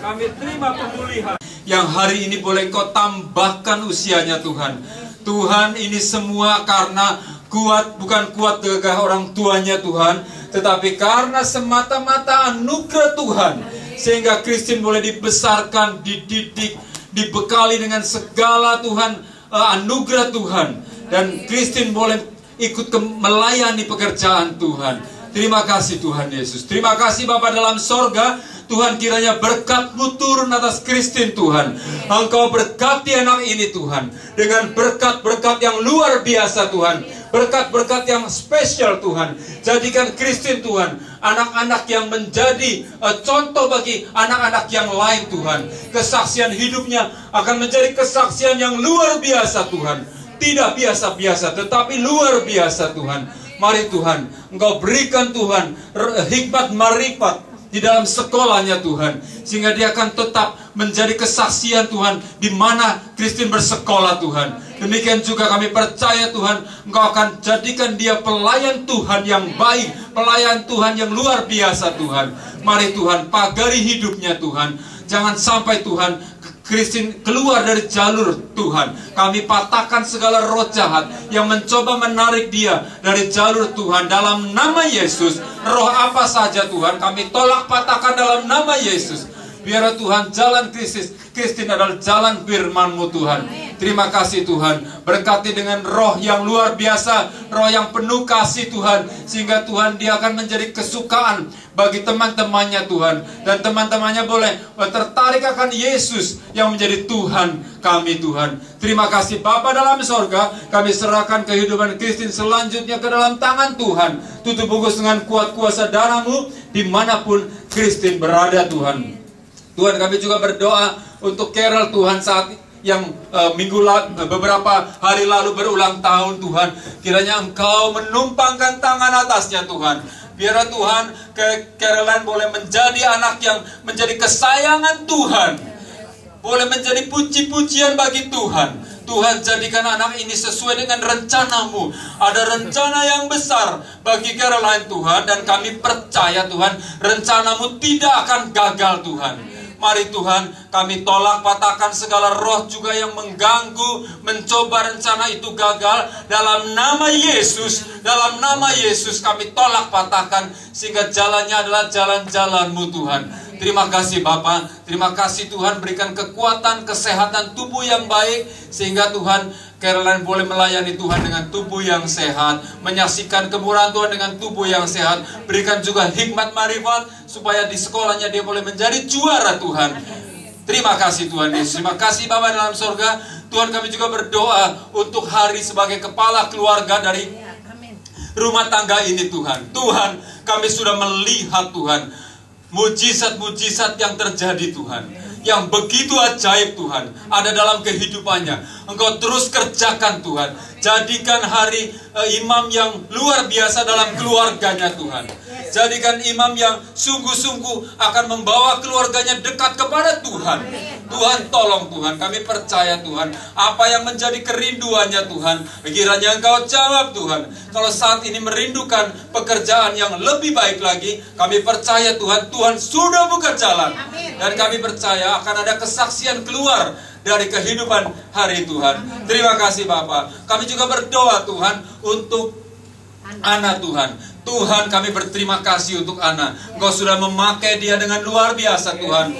Kami terima pemulihan. Yang hari ini boleh Engkau tambahkan usianya Tuhan. Tuhan, ini semua karena kuat, bukan kuat gagah orang tuanya Tuhan, tetapi karena semata-mata anugerah Tuhan, sehingga Christine boleh dibesarkan, dididik, dibekali dengan segala Tuhan, anugerah Tuhan, dan Christine boleh ikut melayani pekerjaan Tuhan. Terima kasih Tuhan Yesus. Terima kasih Bapa dalam sorga. Tuhan, kiranya berkat-Mu turun atas Christine Tuhan. Engkau berkati anak ini Tuhan, dengan berkat-berkat yang luar biasa Tuhan, berkat-berkat yang spesial Tuhan. Jadikan Christine Tuhan anak-anak yang menjadi contoh bagi anak-anak yang lain Tuhan. Kesaksian hidupnya akan menjadi kesaksian yang luar biasa Tuhan. Tidak biasa-biasa, tetapi luar biasa Tuhan. Mari Tuhan, Engkau berikan Tuhan hikmat marifat di dalam sekolahnya Tuhan, sehingga dia akan tetap menjadi kesaksian Tuhan di mana Christine bersekolah Tuhan. Demikian juga kami percaya Tuhan, Engkau akan jadikan dia pelayan Tuhan yang baik, pelayan Tuhan yang luar biasa Tuhan. Mari Tuhan, pagari hidupnya Tuhan. Jangan sampai Tuhan Christine keluar dari jalur Tuhan. Kami patahkan segala roh jahat yang mencoba menarik dia dari jalur Tuhan dalam nama Yesus. Roh apa saja Tuhan, kami tolak patahkan dalam nama Yesus. Biar Tuhan jalan Christine adalah jalan firman-Mu Tuhan. Terima kasih Tuhan. Berkati dengan roh yang luar biasa, roh yang penuh kasih Tuhan, sehingga Tuhan dia akan menjadi kesukaan bagi teman-temannya Tuhan, dan teman-temannya boleh tertarik akan Yesus yang menjadi Tuhan kami Tuhan. Terima kasih Bapa dalam sorga. Kami serahkan kehidupan Christine selanjutnya ke dalam tangan Tuhan. Tutup bungkus dengan kuat kuasa darah-Mu dimanapun Christine berada Tuhan. Tuhan, kami juga berdoa untuk Carol Tuhan, saat yang beberapa hari lalu berulang tahun Tuhan. Kiranya Engkau menumpangkan tangan atasnya Tuhan. Biar Tuhan, Caroline boleh menjadi anak yang menjadi kesayangan Tuhan, boleh menjadi puji-pujian bagi Tuhan. Tuhan, jadikan anak ini sesuai dengan rencana-Mu. Ada rencana yang besar bagi Caroline Tuhan, dan kami percaya Tuhan, rencana-Mu tidak akan gagal Tuhan. Mari Tuhan, kami tolak patahkan segala roh juga yang mengganggu, mencoba rencana itu gagal. Dalam nama Yesus, dalam nama Yesus kami tolak patahkan, sehingga jalannya adalah jalan-jalan-Mu Tuhan. Terima kasih Bapa, terima kasih Tuhan, berikan kekuatan, kesehatan tubuh yang baik, sehingga Tuhan, Caroline boleh melayani Tuhan dengan tubuh yang sehat, menyaksikan kemurahan Tuhan dengan tubuh yang sehat. Berikan juga hikmat marifat, supaya di sekolahnya dia boleh menjadi juara Tuhan. Terima kasih Tuhan Yesus. Terima kasih Bapa dalam sorga. Tuhan, kami juga berdoa untuk hari sebagai kepala keluarga dari rumah tangga ini Tuhan. Tuhan, kami sudah melihat Tuhan, mujizat-mujizat yang terjadi Tuhan, yang begitu ajaib Tuhan, ada dalam kehidupannya. Engkau terus kerjakan Tuhan. Jadikan hari imam yang luar biasa dalam keluarganya Tuhan. Jadikan imam yang sungguh-sungguh akan membawa keluarganya dekat kepada Tuhan. Tuhan, tolong Tuhan, kami percaya Tuhan, apa yang menjadi kerinduannya Tuhan, kiranya Engkau jawab Tuhan. Kalau saat ini merindukan pekerjaan yang lebih baik lagi, kami percaya Tuhan, Tuhan sudah buka jalan. Dan kami percaya akan ada kesaksian keluar dari kehidupan hari Tuhan. Terima kasih Bapa. Kami juga berdoa Tuhan untuk Ana Tuhan. Tuhan, kami berterima kasih untuk Ana. Engkau sudah memakai dia dengan luar biasa Tuhan,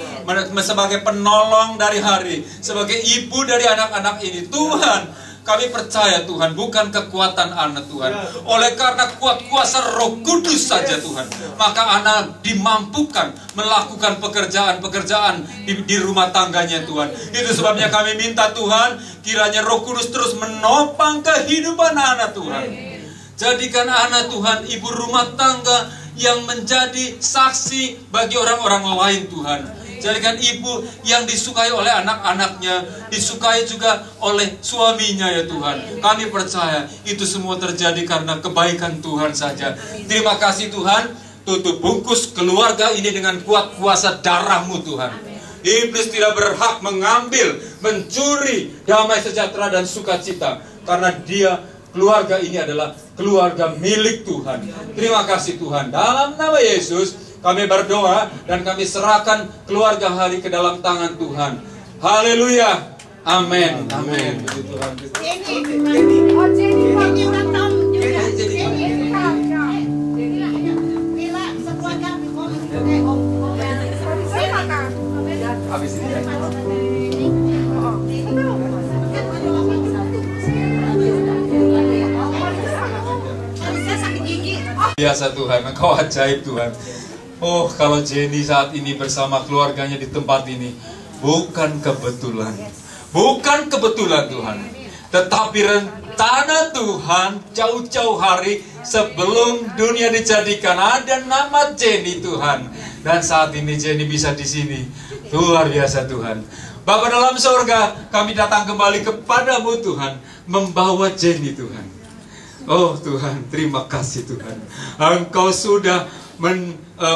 sebagai penolong dari hari, sebagai ibu dari anak-anak ini. Tuhan, kami percaya Tuhan, bukan kekuatan Ana Tuhan, oleh karena kuat kuasa Roh Kudus saja Tuhan, maka Ana dimampukan melakukan pekerjaan-pekerjaan di rumah tangganya Tuhan. Itu sebabnya kami minta Tuhan, kiranya Roh Kudus terus menopang kehidupan Ana Tuhan. Jadikan Ana Tuhan ibu rumah tangga yang menjadi saksi bagi orang-orang lain Tuhan. Jadikan ibu yang disukai oleh anak-anaknya, disukai juga oleh suaminya ya Tuhan. Kami percaya itu semua terjadi karena kebaikan Tuhan saja. Terima kasih Tuhan. Tutup bungkus keluarga ini dengan kuat kuasa darah-Mu Tuhan. Iblis tidak berhak mengambil, mencuri damai sejahtera dan sukacita, karena keluarga ini adalah keluarga milik Tuhan. Terima kasih Tuhan. Dalam nama Yesus kami berdoa dan kami serahkan keluarga Hari ke dalam tangan Tuhan. Haleluya. Amin. Amin. Puji Tuhan. Habis ini ya. Biasa Tuhan, Engkau ajaib Tuhan. Oh, kalau Jenny saat ini bersama keluarganya di tempat ini, bukan kebetulan. Bukan kebetulan Tuhan. Tetapi rencana Tuhan jauh-jauh hari sebelum dunia dijadikan, ada nama Jenny Tuhan. Dan saat ini Jenny bisa di sini. Luar biasa Tuhan. Bapa dalam surga, kami datang kembali kepadamu Tuhan, membawa Jenny Tuhan. Oh Tuhan, terima kasih Tuhan. Engkau sudah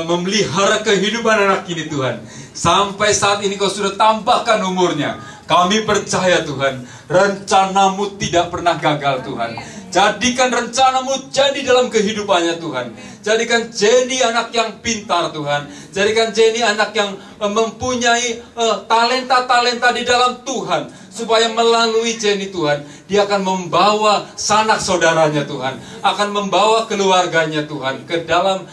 memelihara kehidupan anak ini Tuhan. Sampai saat ini Kau sudah tambahkan umurnya. Kami percaya Tuhan, rencanamu tidak pernah gagal Tuhan. Jadikan rencanamu jadi dalam kehidupannya Tuhan. Jadikan Jenny anak yang pintar Tuhan. Jadikan Jenny anak yang mempunyai talenta-talenta di dalam Tuhan. Supaya melalui Jenny Tuhan, dia akan membawa sanak saudaranya Tuhan. Akan membawa keluarganya Tuhan ke dalam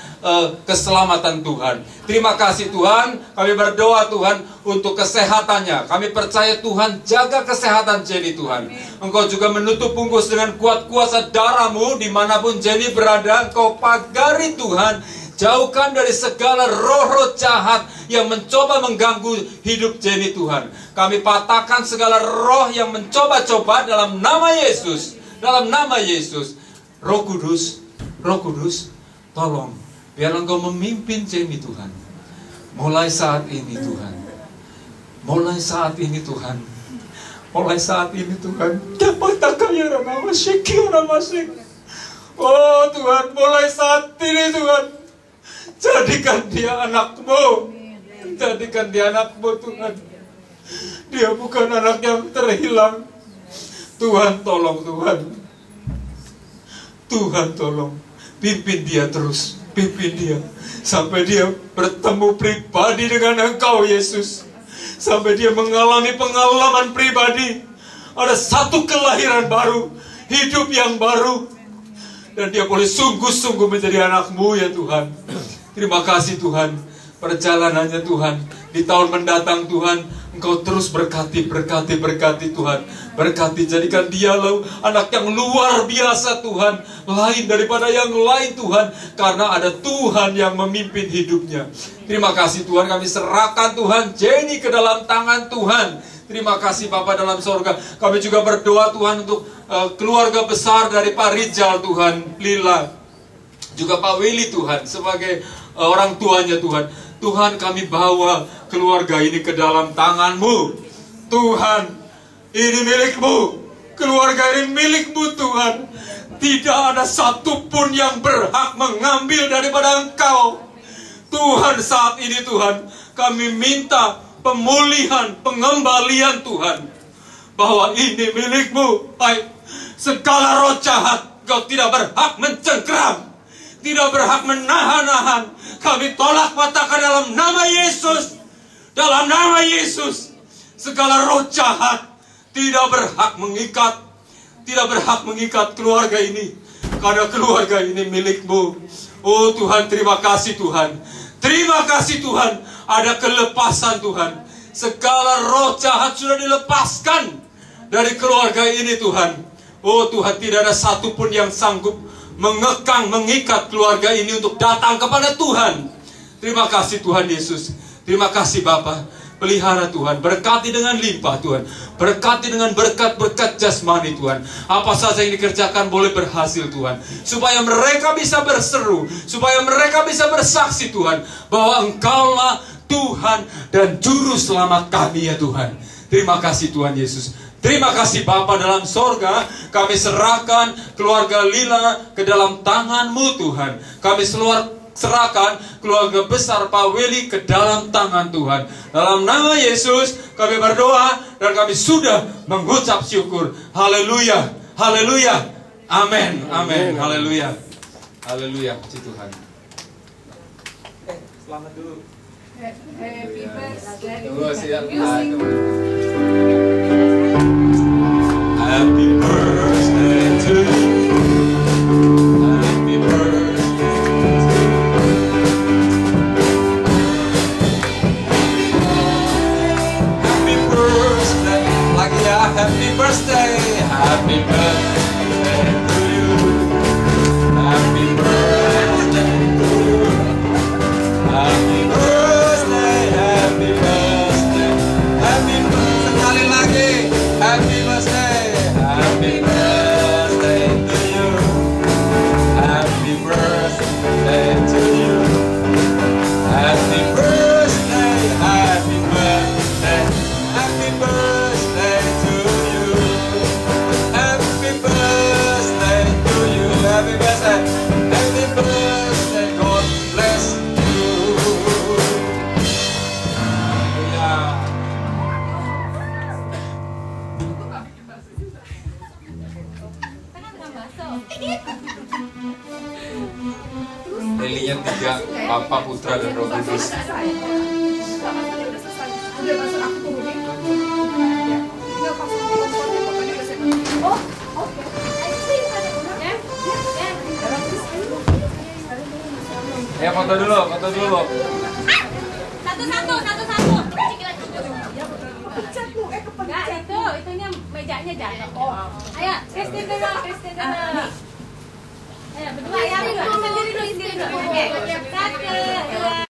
keselamatan Tuhan. Terima kasih Tuhan. Kami berdoa Tuhan untuk kesehatannya. Kami percaya Tuhan jaga kesehatan Jenny Tuhan. Engkau juga menutup bungkus dengan kuat kuasa darah-Mu dimanapun Jenny berada. Engkau pagari Tuhan. Jauhkan dari segala roh-roh jahat yang mencoba mengganggu hidup Jenny Tuhan. Kami patahkan segala roh yang mencoba-coba dalam nama Yesus. Dalam nama Yesus. Roh Kudus, tolong. Biar Engkau memimpin Jenny Tuhan. Mulai saat ini Tuhan. Mulai saat ini Tuhan. Mulai saat ini Tuhan. Oh Tuhan, mulai saat ini Tuhan. Jadikan dia anak-Mu. Jadikan dia anak-Mu Tuhan. Dia bukan anak yang terhilang. Tuhan tolong Tuhan. Tuhan tolong. Pimpin dia terus. Pimpin dia. Sampai dia bertemu pribadi dengan Engkau Yesus. Sampai dia mengalami pengalaman pribadi. Ada satu kelahiran baru. Hidup yang baru. Dan dia boleh sungguh-sungguh menjadi anak-Mu ya Tuhan. Terima kasih Tuhan. Perjalanannya Tuhan. Di tahun mendatang Tuhan, Engkau terus berkati Tuhan. Berkati, jadikan dia anak yang luar biasa Tuhan. Lain daripada yang lain Tuhan. Karena ada Tuhan yang memimpin hidupnya. Terima kasih Tuhan, kami serahkan Tuhan Jenny ke dalam tangan Tuhan. Terima kasih Bapa dalam sorga. Kami juga berdoa Tuhan untuk keluarga besar dari Pak Rizal Tuhan, Lila, juga Pak Willy Tuhan, sebagai orang tuanya Tuhan. Tuhan, kami bawa keluarga ini ke dalam tangan-Mu. Tuhan, ini milik-Mu. Keluarga ini milik-Mu Tuhan. Tidak ada satupun yang berhak mengambil daripada Engkau. Tuhan, saat ini Tuhan, kami minta pemulihan, pengembalian Tuhan. Bahwa ini milik-Mu. Segala roh jahat, Engkau tidak berhak mencengkram. Tidak berhak menahan-nahan. Kami tolak patahkan dalam nama Yesus. Dalam nama Yesus. Segala roh jahat tidak berhak mengikat. Tidak berhak mengikat keluarga ini. Karena keluarga ini milik-Mu. Oh Tuhan, terima kasih Tuhan. Terima kasih Tuhan. Ada kelepasan Tuhan. Segala roh jahat sudah dilepaskan dari keluarga ini Tuhan. Oh Tuhan, tidak ada satupun yang sanggup mengekang, mengikat keluarga ini untuk datang kepada Tuhan. Terima kasih Tuhan Yesus. Terima kasih Bapa. Pelihara Tuhan, berkati dengan limpah Tuhan. Berkati dengan berkat-berkat jasmani Tuhan. Apa saja yang dikerjakan boleh berhasil Tuhan. Supaya mereka bisa berseru. Supaya mereka bisa bersaksi Tuhan. Bahwa Engkaulah Tuhan dan Juru Selamat kami ya Tuhan. Terima kasih Tuhan Yesus. Terima kasih Bapa dalam sorga. Kami serahkan keluarga Lila ke dalam tangan-Mu Tuhan. Kami serahkan keluarga besar Pak Willy ke dalam tangan Tuhan. Dalam nama Yesus kami berdoa dan kami sudah mengucap syukur. Haleluya. Haleluya. Amin. Amin. Haleluya. Haleluya. Puji Tuhan. selamat dulu. Happy birthday. Tunggu siap. Music. Happy birthday to you. Happy birthday to you. Happy birthday. Lagi ya, happy birthday. Happy birthday to you. Happy birthday to you. Happy birthday, happy birthday, happy birthday. Sekali lagi, happy birthday, happy birthday to you. Happy birthday to you. Happy birthday, happy birthday, happy birthday to you. Happy birthday to you. Happy birthday, happy birthday. God bless you. Haleluya. Lilinya 3, Papa, Putra, dan Roh Kudus. Udah masuk aku turunin. Tinggal pasang kompornya, pokoknya udah saya masukin. Oh, oke. Ya foto dulu, foto dulu. Satu. Pencet lu, kepencet. Enggak, itunya mejanya jatuh. Ayo, testing dulu. Ayo, berdua ya, sendiri dulu. Oke,